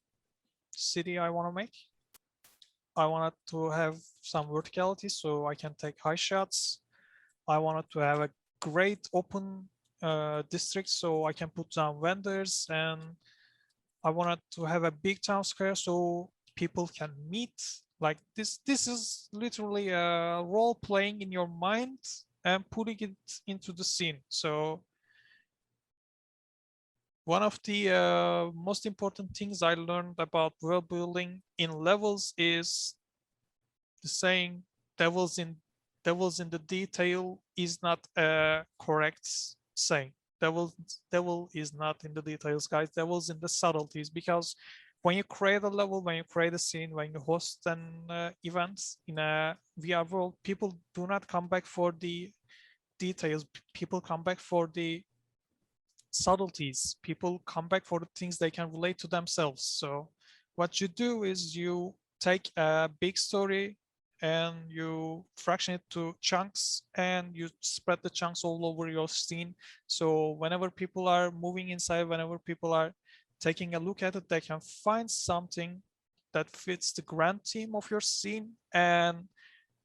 city I want to make. I wanted to have some verticality so I can take high shots. I wanted to have a great open district so I can put down vendors, and I wanted to have a big town square so people can meet. Like this is literally a role playing in your mind and putting it into the scene. So one of the most important things I learned about world building in levels is the saying devils in the detail is not a correct saying. Devil is not in the details, guys. Devil's in the subtleties, because when you create a level, when you create a scene, when you host an event in a VR world, people do not come back for the details. People come back for the subtleties. People come back for the things they can relate to themselves. So what you do is you take a big story and you fraction it to chunks and you spread the chunks all over your scene. So whenever people are moving inside, whenever people are taking a look at it, they can find something that fits the grand theme of your scene, and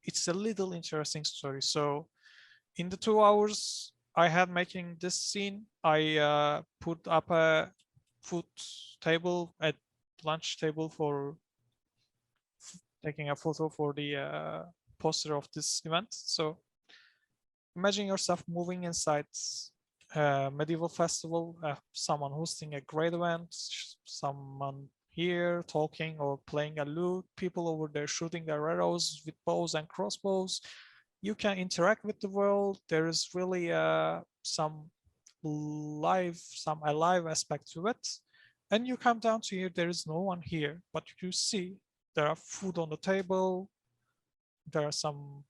it's a little interesting story. So in the 2 hours I had making this scene, I put up a food table, a lunch table for taking a photo for the poster of this event. So imagine yourself moving inside a medieval festival, someone hosting a great event, someone here talking or playing a lute, people over there shooting their arrows with bows and crossbows. You can interact with the world. There is really some alive aspect to it. And you come down to here, there is no one here, but you see there are food on the table, there are some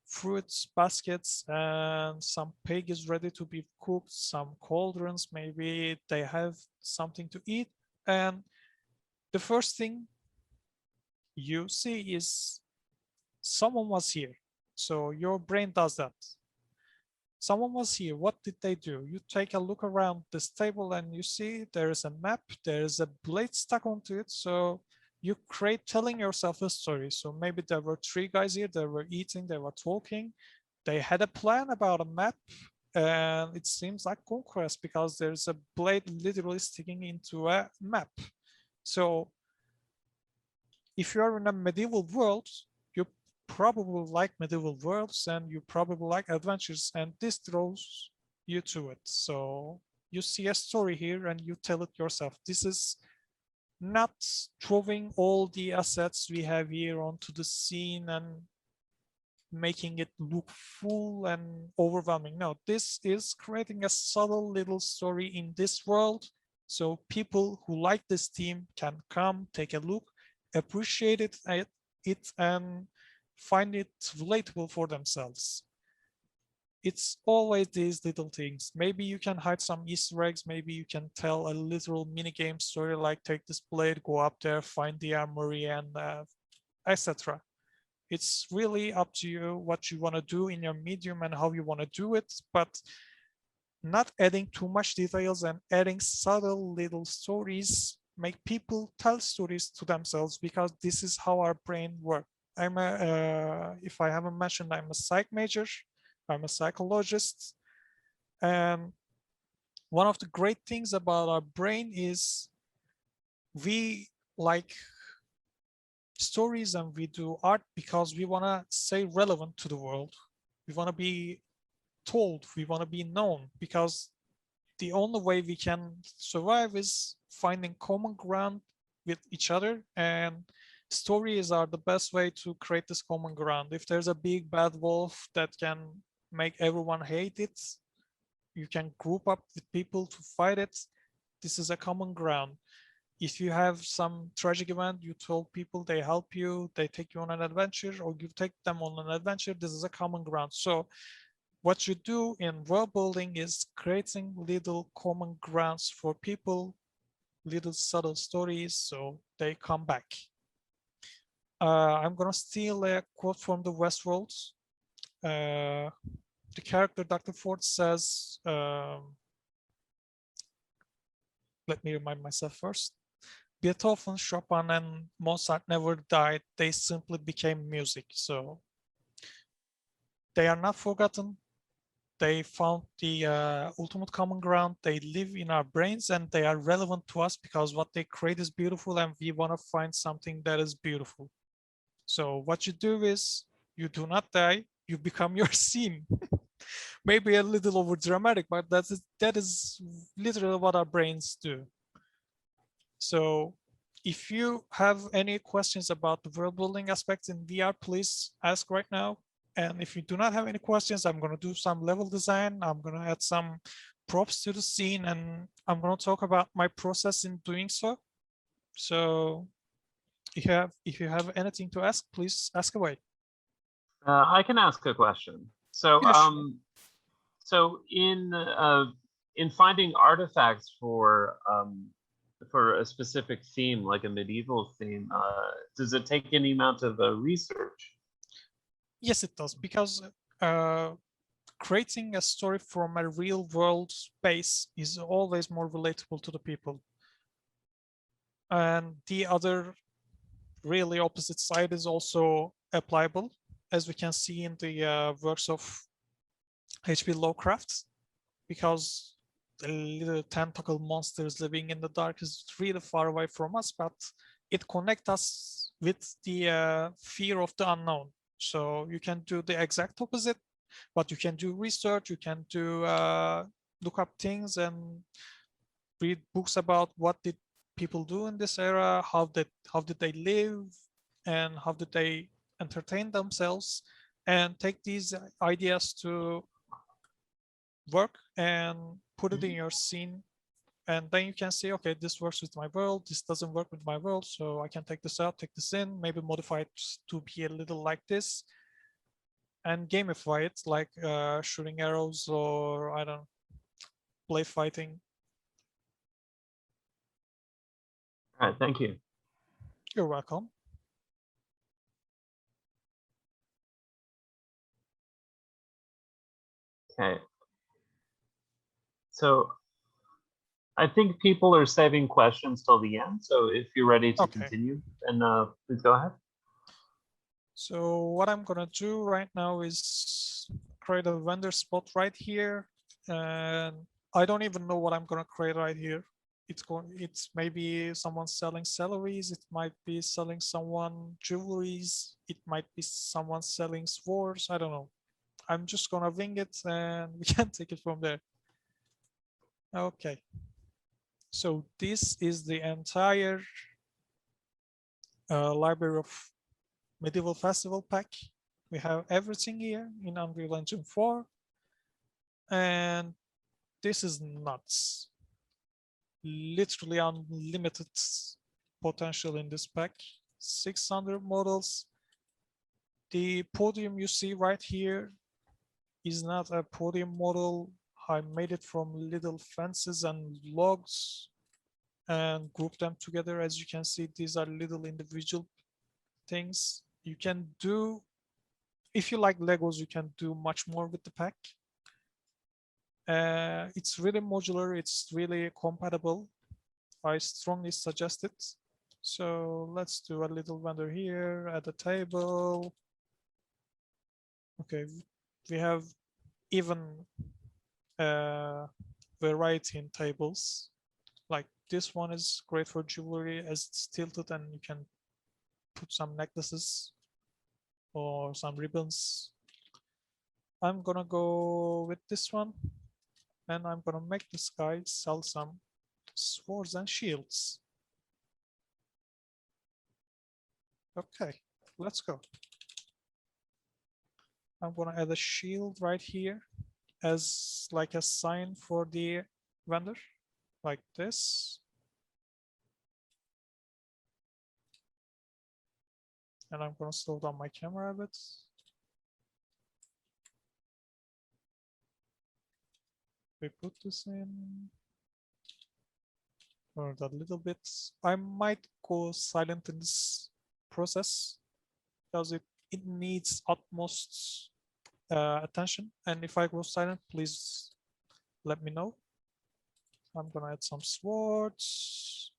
fruits baskets, and some pig is ready to be cooked, some cauldrons, maybe they have something to eat. And the first thing you see is someone was here. So your brain does that. Someone was here. What did they do? You take a look around this table and you see there is a map, there is a blade stuck onto it. So you create telling yourself a story. So maybe there were three guys here, they were eating, they were talking. They had a plan about a map, and it seems like conquest because there's a blade literally sticking into a map. So if you're in a medieval world, you probably like medieval worlds and you probably like adventures, and this draws you to it. So you see a story here and you tell it yourself. This is not throwing all the assets we have here onto the scene and making it look full and overwhelming. No, this is creating a subtle little story in this world. So people who like this theme can come, take a look, appreciate it, and find it relatable for themselves. It's always these little things. Maybe you can hide some Easter eggs. Maybe you can tell a literal mini game story like take this blade, go up there, find the armory, and etc. It's really up to you what you want to do in your medium and how you want to do it, but not adding too much details and adding subtle little stories make people tell stories to themselves, because this is how our brain works. If I haven't mentioned, I'm a psych major. I'm a psychologist. And one of the great things about our brain is we like stories and we do art because we want to stay relevant to the world. We want to be told, we want to be known, because the only way we can survive is finding common ground with each other, and stories are the best way to create this common ground. If there's a big bad wolf that can make everyone hate it, you can group up with people to fight it. This is a common ground. If you have some tragic event, you told people, they help you, they take you on an adventure, or you take them on an adventure, this is a common ground. So what you do in world building is creating little common grounds for people, little subtle stories, so they come back. I'm gonna steal a quote from the Westworld. the character Dr. Ford says, let me remind myself first. Beethoven, Chopin, and Mozart never died. They simply became music. So they are not forgotten. They found the ultimate common ground. They live in our brains and they are relevant to us because what they create is beautiful and we want to find something that is beautiful. So what you do is you do not die, you become your scene. Maybe a little over dramatic, but that is literally what our brains do. So if you have any questions about the world building aspects in VR, please ask right now. And if you do not have any questions, I'm going to do some level design. I'm going to add some props to the scene, and I'm going to talk about my process in doing so. So if you have anything to ask, please ask away. I can ask a question. So, Yeah, sure. so in finding artifacts for a specific theme, like a medieval theme, does it take any amount of research? Yes, it does, because creating a story from a real world space is always more relatable to the people. And the other really opposite side is also applicable, as we can see in the works of H.P. Lovecraft, because the little tentacle monsters living in the dark is really far away from us, but it connects us with the fear of the unknown. So you can do the exact opposite, but you can do research, you can do look up things and read books about what did people do in this era, how did they live, and how did they entertain themselves, and take these ideas to work and put it in your scene. And then you can say, okay, this works with my world, this doesn't work with my world, so I can take this out, take this in, maybe modify it to be a little like this, and gamify it, like shooting arrows, or I don't know, play fighting. All right, thank you. You're welcome. Okay. So I think people are saving questions till the end. So if you're ready to continue, then please go ahead. So what I'm gonna do right now is create a vendor spot right here, and I don't even know what I'm gonna create right here. It's maybe someone selling celeries, it might be selling someone jewelries, it might be someone selling swords, I don't know. I'm just gonna wing it and we can take it from there. Okay. So this is the entire library of Medieval Festival pack. We have everything here in Unreal Engine 4. And this is nuts. Literally unlimited potential in this pack. 600 models. The podium you see right here is not a podium model. I made it from little fences and logs and grouped them together. As you can see, these are little individual things. You can do, if you like Legos, you can do much more with the pack. It's really modular, it's really compatible. I strongly suggest it. So let's do a little vendor here at the table. Okay, we have even variety in tables. Like this one is great for jewelry as it's tilted and you can put some necklaces or some ribbons. I'm gonna go with this one and I'm gonna make this guy sell some swords and shields. Okay, let's go. I'm gonna add a shield right here as like a sign for the vendor, like this. And I'm gonna slow down my camera a bit. We put this in for that little bit. I might go silent in this process because it needs utmost attention. And if I go silent, please let me know. I'm gonna add some swords.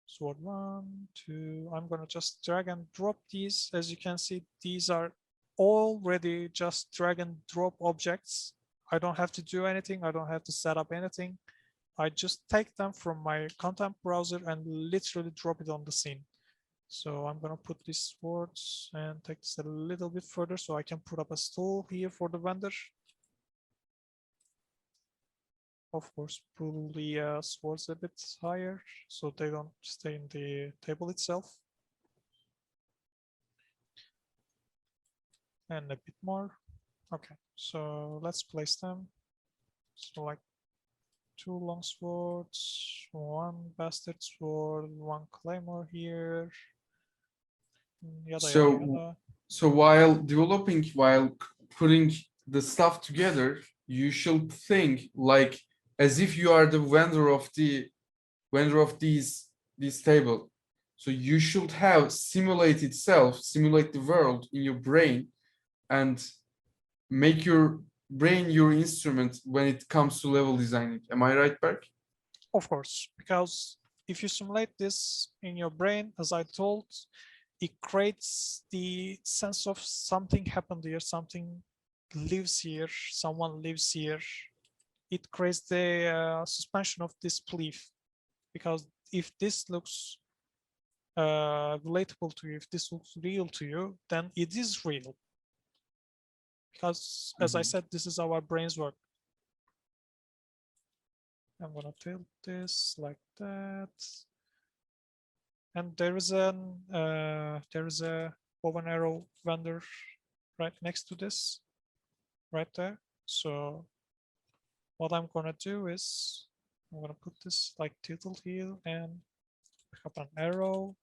Sword 1, 2. I'm gonna just drag and drop these. As you can see, these are already just drag and drop objects. I don't have to do anything. I don't have to set up anything. I just take them from my content browser and literally drop it on the scene. So I'm gonna put these swords and take this a little bit further so I can put up a stool here for the vendor. Of course, pull the swords a bit higher so they don't stay in the table itself. And a bit more. Okay, so let's place them. So like 2 long swords, 1 bastard sword, 1 claymore here. Yada, So, yada, yada. so while developing, while putting the stuff together, you should think like as if you are the vendor of this table. So you should have simulate the world in your brain, and make your brain your instrument when it comes to level designing. Am I right, Berk? Of course, because if you simulate this in your brain, as I told, it creates the sense of something happened here, something lives here, someone lives here. It creates the suspension of disbelief, because if this looks relatable to you, if this looks real to you, then it is real. Because as I said, this is how our brains work. I'm gonna tilt this like that. And there is a bow and arrow vendor right next to this, right there. So what I'm gonna do is I'm gonna put this like tilted here and pick up an arrow.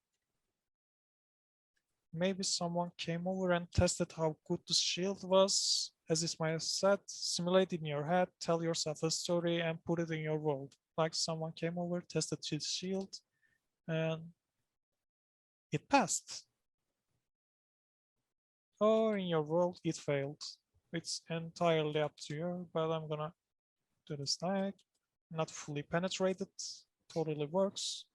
Maybe someone came over and tested how good the shield was. As Ismail said, simulate in your head, tell yourself a story and put it in your world. Like someone came over, tested his shield, and it passed. Or in your world, it failed. It's entirely up to you, but I'm gonna do this like, not fully penetrated, totally works.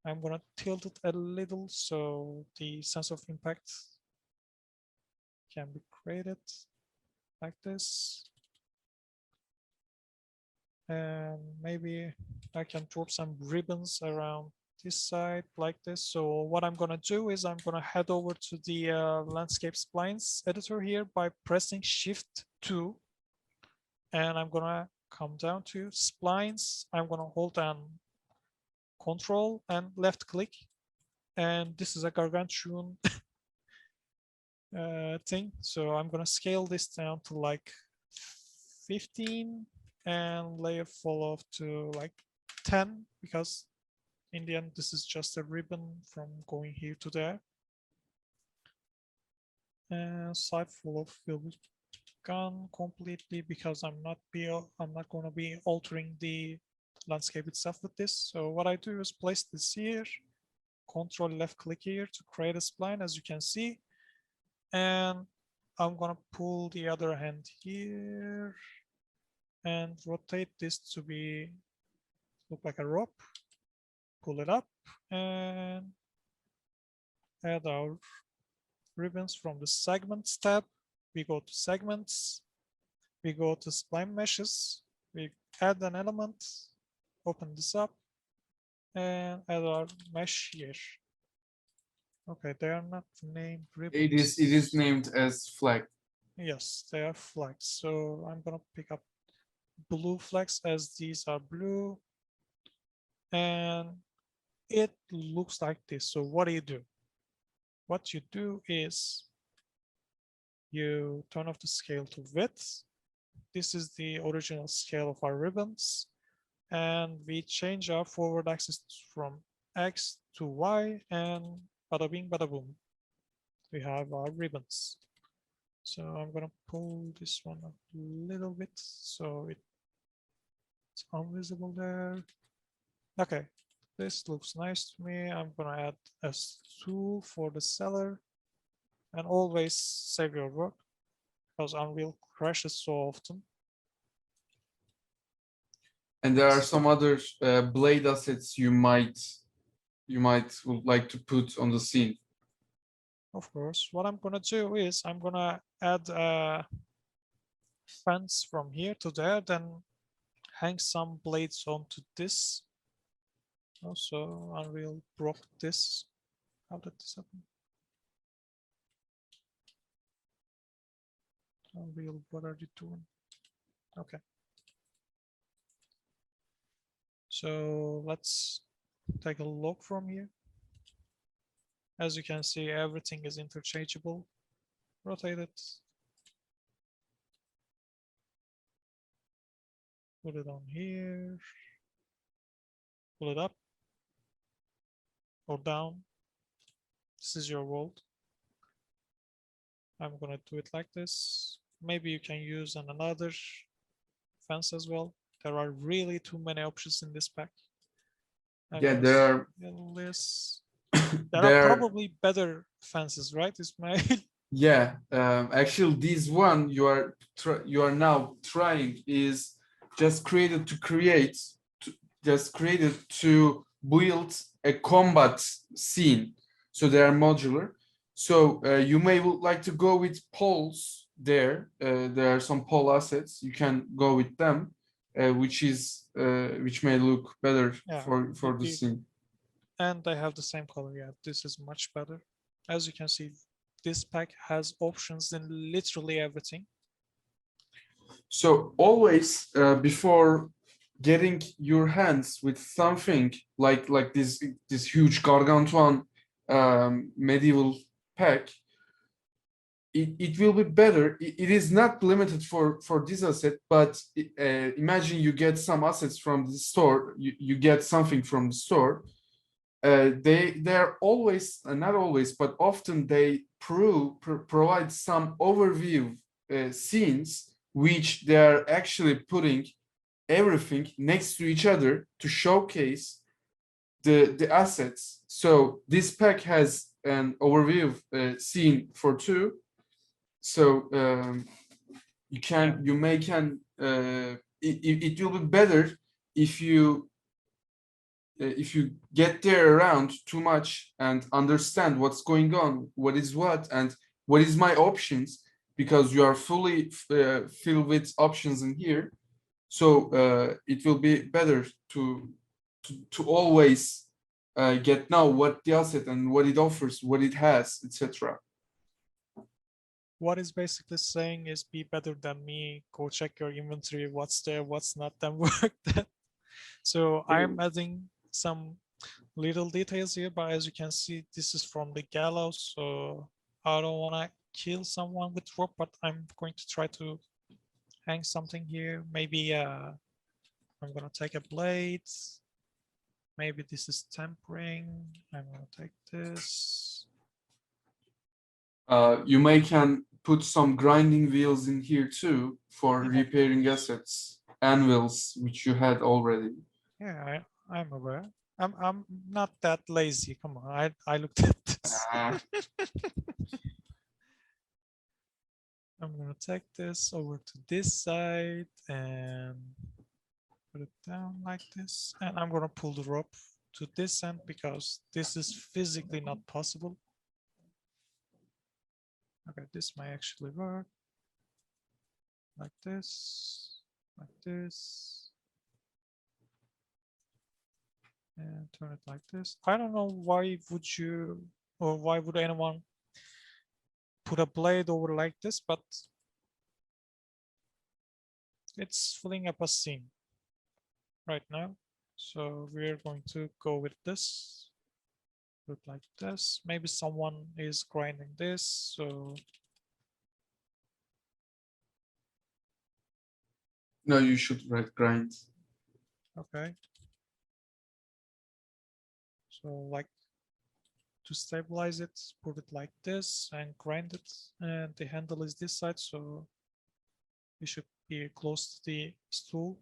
I'm gonna tilt it a little so the sense of impact can be created like this. And maybe I can drop some ribbons around this side like this. So what I'm gonna do is I'm gonna head over to the landscape splines editor here by pressing Shift 2. And I'm gonna come down to splines. I'm gonna hold down Control and left click. And this is a gargantuan thing. So I'm gonna scale this down to like 15 and layer fall off to like 10, because in the end, this is just a ribbon from going here to there. And side fall off will be gone completely because I'm not going to be altering the landscape itself with this. So what I do is place this here, Control left click here to create a spline, as you can see. And I'm gonna pull the other hand here and rotate this to be look like a rope. Pull it up and add our ribbons from the segments tab. We go to segments, we go to spline meshes, we add an element, open this up, and add our mesh here. Okay, they are not named ribbons. It is named as flag. Yes, they are flags. So I'm gonna pick up blue flags as these are blue. And it looks like this. So what do? What you do is you turn off the scale to width. This is the original scale of our ribbons. And we change our forward axis from X to Y, and bada bing, bada boom. We have our ribbons. So I'm gonna pull this one up a little bit so it's invisible there. Okay, this looks nice to me. I'm gonna add a tool for the seller, and always save your work, because Unreal crashes so often. And there are some other blade assets you might would like to put on the scene. Of course, what I'm gonna do is I'm gonna add a fence from here to there, then hang some blades onto this. Also, Unreal broke this. How did this happen? Unreal, what are you doing? Okay. So let's take a look from here. As you can see, everything is interchangeable. Rotate it. Put it on here. Pull it up or down. This is your world. I'm gonna do it like this. Maybe you can use another fence as well. There are really too many options in this pack. Yeah, there are. There There are are- probably better fences, right, Ismail? Yeah, actually, this one you are now trying is just created to create, just created to build a combat scene. So they are modular. So you may would like to go with poles there. There are some pole assets. You can go with them, which may look better Yeah, for the scene. And they have the same color. Yeah, this is much better. As you can see, this pack has options in literally everything. So always before getting your hands with something like this huge gargantuan medieval pack, it will be better. It is not limited for this asset, but imagine you get some assets from the store. You get something from the store. They're always, not always, but often they provide some overview scenes which they are actually putting everything next to each other to showcase the assets. So this pack has an overview scene for two. So you may can it will be better if you get there around too much and understand what's going on, what is what, and what is my options, because you are fully filled with options in here. So it will be better to always get now what the asset and what it offers, what it has, etc. What is basically saying is be better than me, go check your inventory, what's there, what's not, then work that. So I'm adding some little details here, but as you can see, this is from the gallows, so I don't want to kill someone with rope, but I'm going to try to hang something here. Maybe I'm gonna take a blade. Maybe this is tempering. I'm gonna take this. You may can put some grinding wheels in here too for repairing assets, anvils which you had already. Yeah, I'm aware. I'm not that lazy. Come on, I looked at this. I'm gonna take this over to this side and put it down like this. And I'm gonna pull the rope to this end because this is physically not possible. Okay, this may actually work. Like this, like this. And turn it like this. I don't know why would you, or why would anyone put a blade over like this, but it's filling up a scene right now. So we're going to go with this. Put it like this. Maybe someone is grinding this, so. No, you should grind. Okay. So like to stabilize it, put it like this and grind it. And the handle is this side, so we should be close to the stool.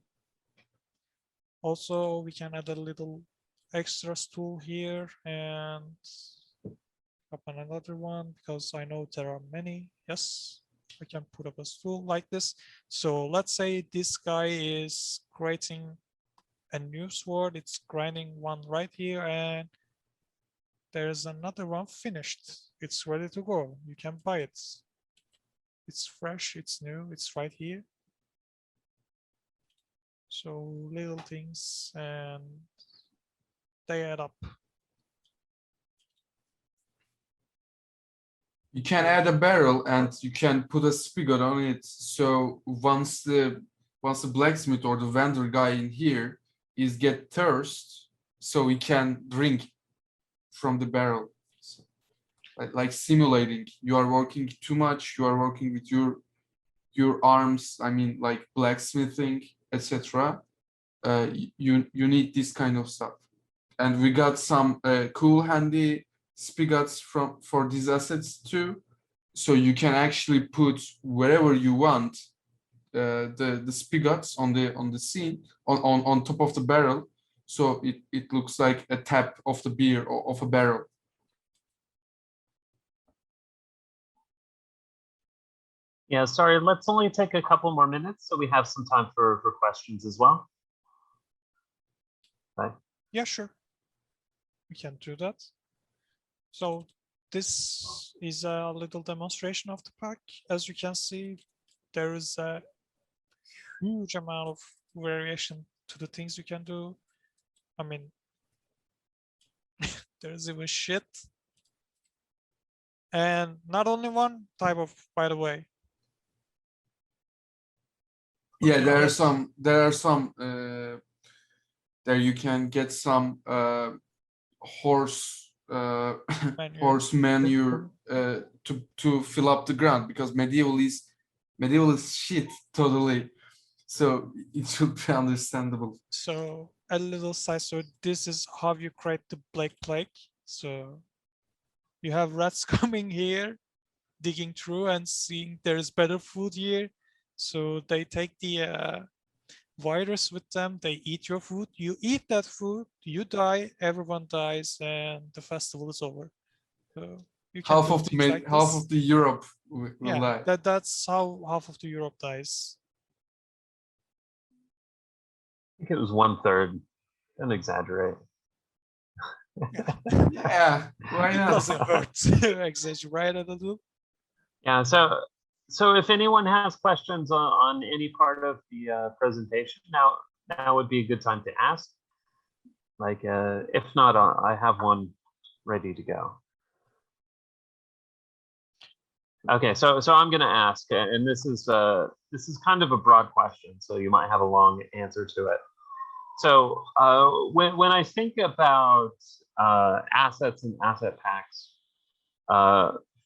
Also, we can add a little extra stool here and up another one because I know there are many. Yes. I can put up a stool like this. So let's say this guy is creating a new sword. It's grinding one right here, and there's another one finished. It's ready to go. You can buy it. It's fresh, it's new, it's right here. So little things, and they add up. You can add a barrel and you can put a spigot on it. So once the blacksmith or the vendor guy in here is get thirst, so he can drink from the barrel. So, like simulating. You are working too much. You are working with your arms. I mean, like blacksmithing, etc. You need this kind of stuff. And we got some cool handy spigots for these assets too, so you can actually put wherever you want the spigots on the scene on top of the barrel, so it looks like a tap of the beer or of a barrel. Yeah, sorry, let's only take a couple more minutes so we have some time for questions as well. Bye. Yeah, sure. We can do that. So this is a little demonstration of the pack. As you can see, there is a huge amount of variation to the things you can do. I mean, there's even shit. And not only one type of, by the way. Yeah, there are some there you can get some horse horse manure to fill up the ground, because medieval is shit totally, so it should be understandable. So a little side story, this is how you create the Black Plague. So you have rats coming here, digging through and seeing there's better food here. So they take the virus with them, they eat your food, you eat that food, you die, everyone dies, and the festival is over. So you can Half do of things like half this. of the Europe will Yeah, die. that's how half of the Europe dies. I think it was 1/3. Don't exaggerate. Yeah, why not? Doesn't hurt to exaggerate a little. Yeah, so if anyone has questions on any part of the presentation, now would be a good time to ask. Like, if not, I have one ready to go. Okay, so I'm gonna ask, and this is kind of a broad question, so you might have a long answer to it. So when I think about assets and asset packs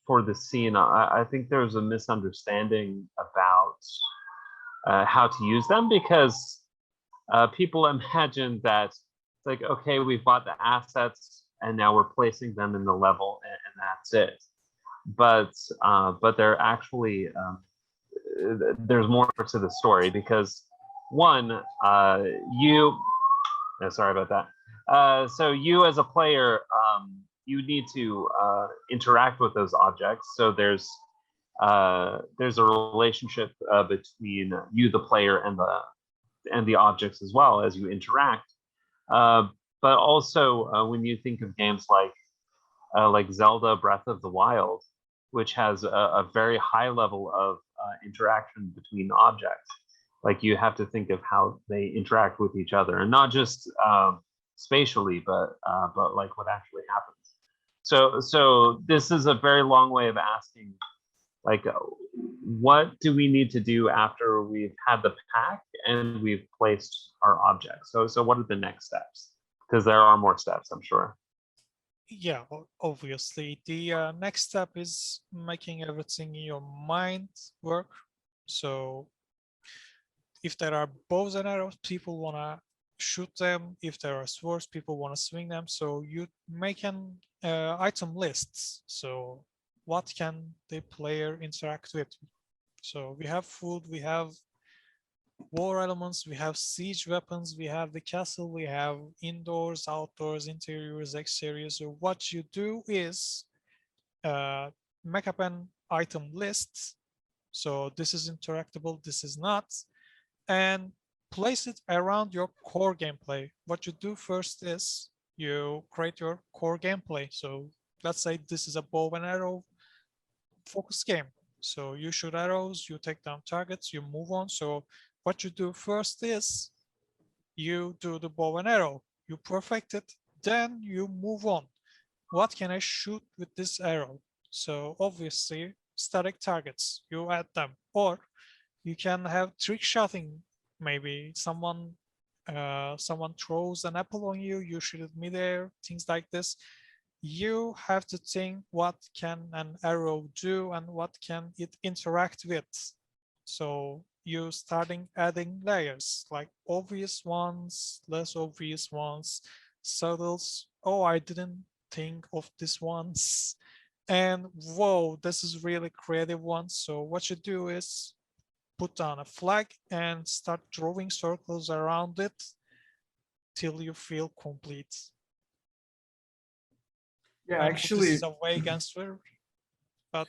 for the scene, I think there's a misunderstanding about how to use them, because people imagine that it's like, okay, we've bought the assets and now we're placing them in the level, and that's it. But they're actually there's more to the story, because one, sorry about that. So you as a player, you need to interact with those objects. So there's a relationship between you, the player, and the objects as well as you interact. But also when you think of games like Zelda Breath of the Wild, which has a very high level of interaction between objects. Like, you have to think of how they interact with each other, and not just spatially, but like what actually happens. So this is a very long way of asking, like, what do we need to do after we've had the pack and we've placed our objects? So what are the next steps? Because there are more steps, I'm sure. Yeah, obviously. The next step is making everything in your mind work. So if there are bows and arrows, people want to shoot them. If there are swords, people want to swing them. So you make an item lists. So what can the player interact with? So we have food, we have war elements, we have siege weapons, we have the castle, we have indoors, outdoors, interiors, exteriors. So what you do is make up an item list, So this is interactable, this is not. And place it around your core gameplay. What you do first is you create your core gameplay. So let's say this is a bow and arrow focus game. So you shoot arrows, you take down targets, you move on. So what you do first is you do the bow and arrow, you perfect it, then you move on. What can I shoot with this arrow? So obviously static targets, you add them. Or you can have trick shotting. Maybe someone throws an apple on you, you shoot it midair, things like this. You have to think what can an arrow do and what can it interact with. So you starting adding layers, like obvious ones, less obvious ones, subtles. Oh, I didn't think of this once. And whoa, this is really creative one. So what you do is put down a flag and start drawing circles around it till you feel complete. Yeah, I know this actually, is a vague answer, but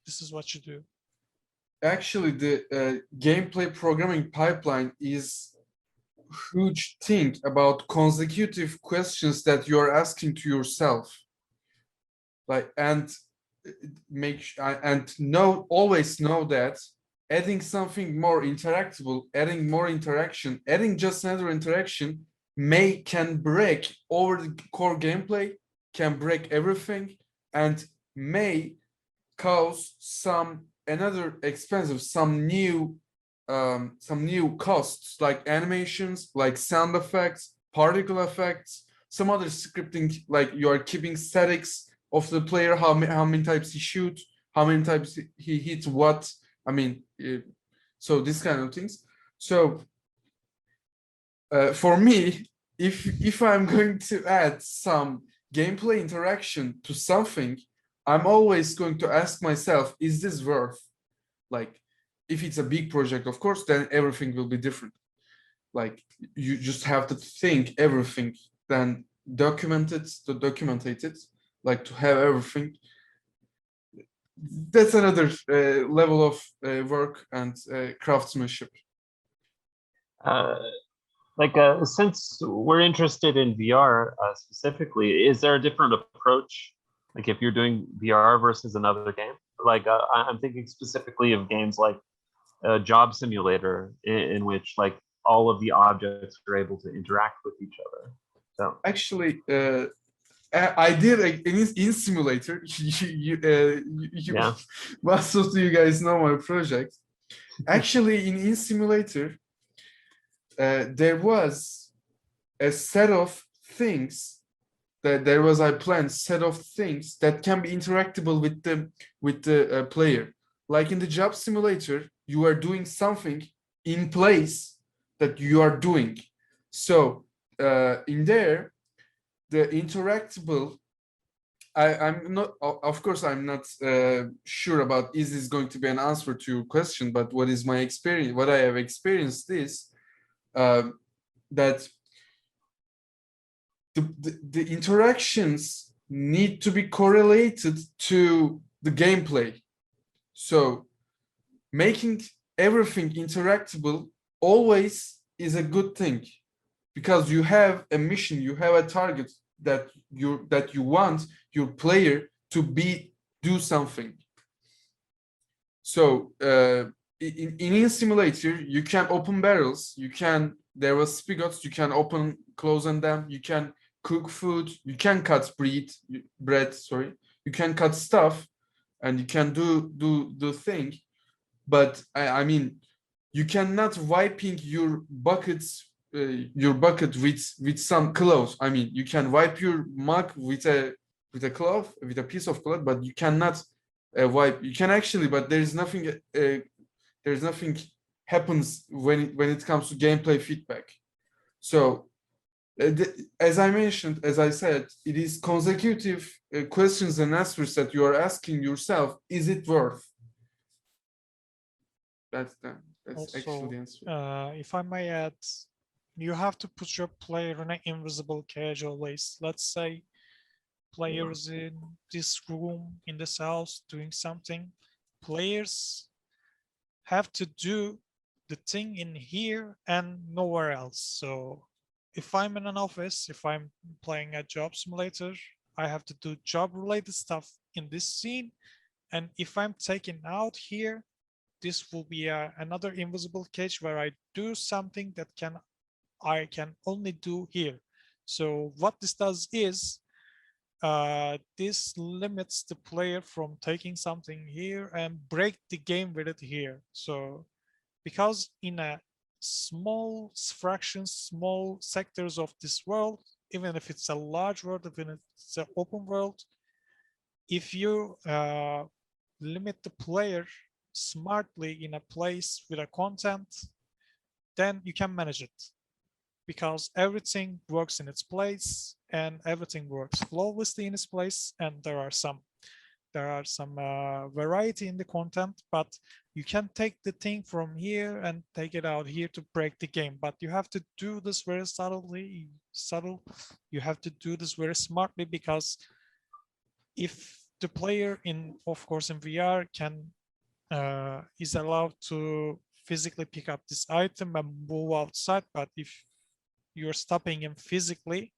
this is what you do. actually, the gameplay programming pipeline is huge thing about consecutive questions that you are asking to yourself. Like, and always know that adding something more interactable, adding more interaction, adding just another interaction can break over the core gameplay, can break everything, and may cause some new costs like animations, like sound effects, particle effects, some other scripting, like you are keeping statics of the player, how many times he shoots, how many times he hits what. I mean, so this kind of things. So for me, if I'm going to add some gameplay interaction to something, I'm always going to ask myself, is this worth? Like, if it's a big project, of course, then everything will be different. Like, you just have to think everything, then document it, like to have everything. That's another level of work and craftsmanship. Since we're interested in VR specifically, is there a different approach? Like if you're doing VR versus another game? Like I'm thinking specifically of games like Job Simulator, in which like all of the objects are able to interact with each other. So actually, I did in simulator. Yeah. Most of you guys know my project. Actually, in simulator, there was a set of things that I planned set of things that can be interactable with the player. Like in the job simulator, you are doing something in place that you are doing. So in there, the interactable. I'm not, of course, I'm not sure about is this going to be an answer to your question, but what is my experience? What I have experienced is that the interactions need to be correlated to the gameplay. So making everything interactable always is a good thing, because you have a mission, you have a target that you want your player to do something. So in simulator, you can open barrels, there was spigots, you can open, close them, you can cook food, you can cut bread, sorry, you can cut stuff, and you can do the thing. But I mean, you cannot wiping your bucket with some cloth. I mean, you can wipe your mug with a cloth, with a piece of cloth, but you cannot wipe. You can actually, but there's nothing happens when it comes to gameplay feedback. So as I mentioned, as I said, it is consecutive questions and answers that you are asking yourself. Is it worth? That's Also, actually the answer. If I may add, you have to put your player in an invisible cage always. Let's say players in this room, in this house, doing something. Players have to do the thing in here and nowhere else. So if I'm in an office, if I'm playing a job simulator, I have to do job related stuff in this scene. And if I'm taken out here, this will be another invisible cage where I do something that I can only do here. So what this does is this limits the player from taking something here and break the game with it here. So because in a small fractions, small sectors of this world, even if it's a large world, even if it's an open world, if you limit the player smartly in a place with a content, then you can manage it because everything works in its place and everything works flawlessly in its place, and there are some variety in the content, but you can take the thing from here and take it out here to break the game. But you have to do this very subtle. You have to do this very smartly, because if the player of course in VR is allowed to physically pick up this item and move outside, but if you're stopping him physically,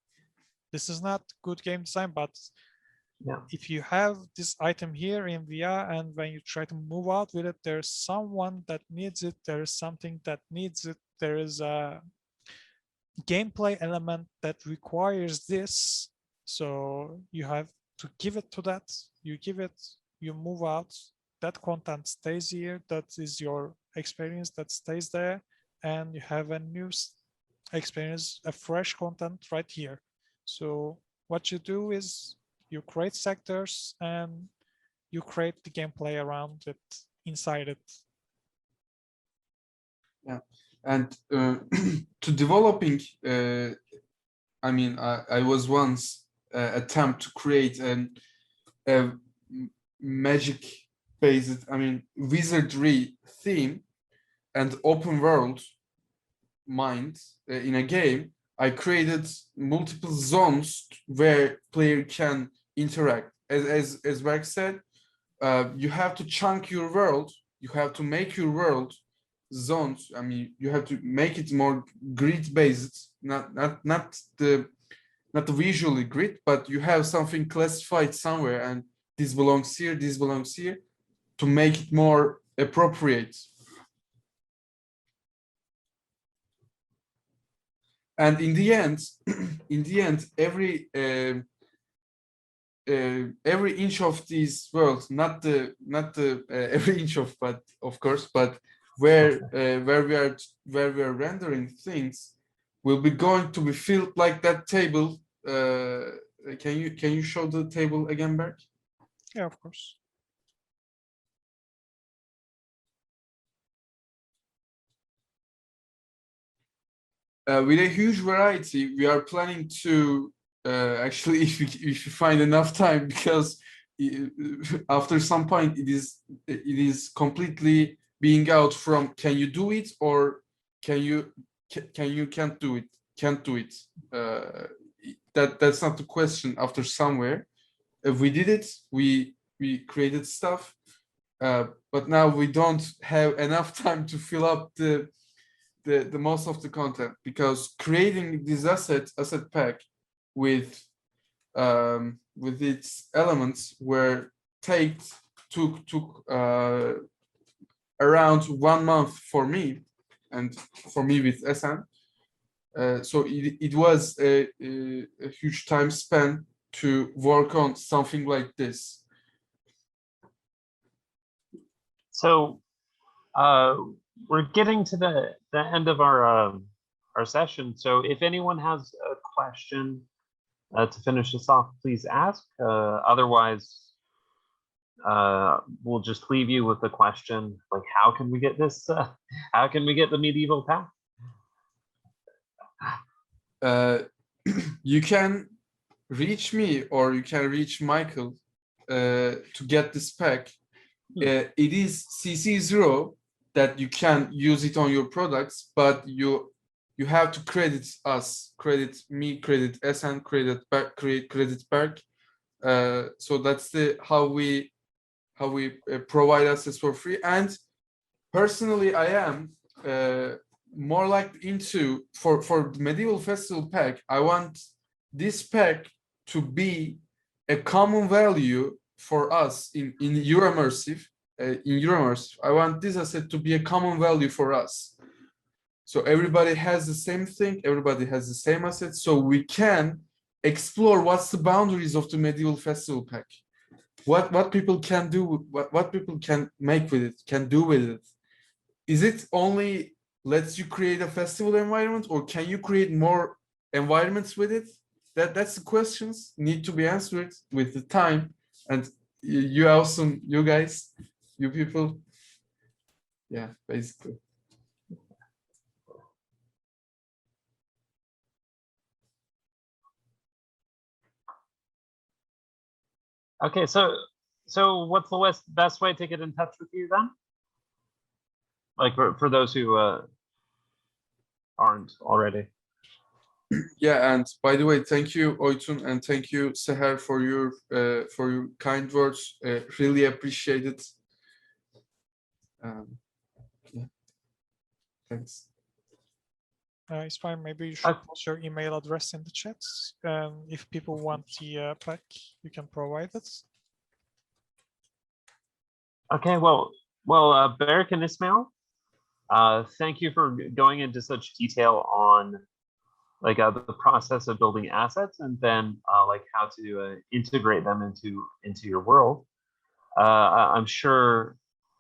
this is not good game design. But Yeah. if you have this item here in VR and when you try to move out with it, there's someone that needs it, there is something that needs it, there is a gameplay element that requires this, so you have to give it to that. You give it, you move out, that content stays here, that is your experience that stays there, and you have a new experience, a fresh content right here. So what you do is you create sectors and you create the gameplay around it, inside it. Yeah, and to developing, I mean, I was once attempt to create a magic-based, I mean, wizardry theme and open world mind in a game. I created multiple zones where player can interact. As Berk said, you have to chunk your world. You have to make your world zones. I mean, you have to make it more grid based, not the visually grid, but you have something classified somewhere, and this belongs here, this belongs here, to make it more appropriate. And in the end, every inch of these worlds, not the every inch of, but of course, but where we are rendering things, will be going to be filled like that table. Can you show the table again, Berk? Yeah, of course. With a huge variety, we are planning to actually, if you find enough time, because after some point it is completely being out from can you do it or can't do it. That's not the question. After somewhere, if we did it, we created stuff, but now we don't have enough time to fill up the most of the content, because creating this asset pack with its elements took around 1 month for me, and for me with SN. So it was a huge time spent to work on something like this. So we're getting to the end of our session. So if anyone has a question to finish this off, please ask. Otherwise, we'll just leave you with the question, like, how can we get this? How can we get the medieval path? You can reach me, or you can reach Michael to get this pack. It is CC0 that you can use it on your products, but you have to credit us, credit me, credit SN, credit Berk. So that's how we provide access for free. And personally, I am more like into for the medieval festival pack. I want this pack to be a common value for us in Euromersive. In Euromersive, I want this asset to be a common value for us. So everybody has the same thing, everybody has the same asset, so we can explore what's the boundaries of the medieval festival pack. What people can do, what people can make with it, can do with it. Is it only lets you create a festival environment, or can you create more environments with it? That's the questions need to be answered with the time. And you awesome, you guys, you people. Yeah, basically. Okay, so what's the best way to get in touch with you then? Like for those who aren't already. Yeah, and by the way, thank you, Oytun, and thank you, Seher, for your kind words. Really appreciate it. Yeah. Thanks. Ismail, maybe you should post your email address in the chat. If people want the pack, you can provide it. Okay, well, Berk and Ismail, thank you for going into such detail on like the process of building assets, and then like how to integrate them into your world. I'm sure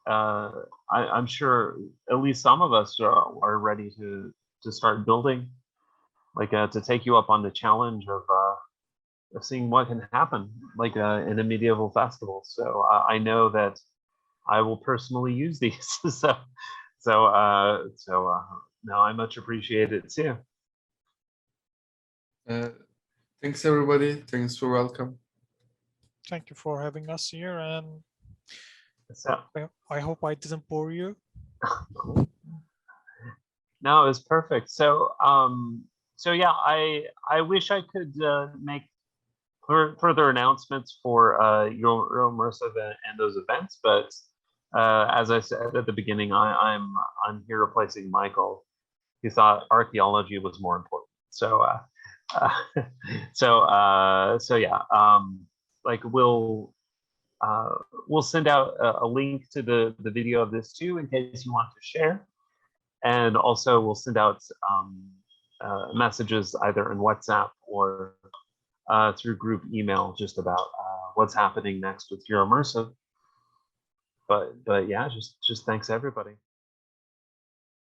I'm sure at least some of us are ready to start building, like to take you up on the challenge of seeing what can happen, like in a medieval festival. So I know that I will personally use these. so no, I much appreciate it too. Thanks everybody. Thanks for welcome. Thank you for having us here, and so, I hope I didn't bore you. No, it was perfect. So so yeah, I wish I could make further announcements for Euromersive and those events, but as I said at the beginning, I'm here replacing Michael, who thought archaeology was more important. So so yeah, like we'll send out a link to the video of this too, in case you want to share, and also we'll send out messages either in WhatsApp or through group email just about what's happening next with Euromersive. But yeah, just thanks everybody.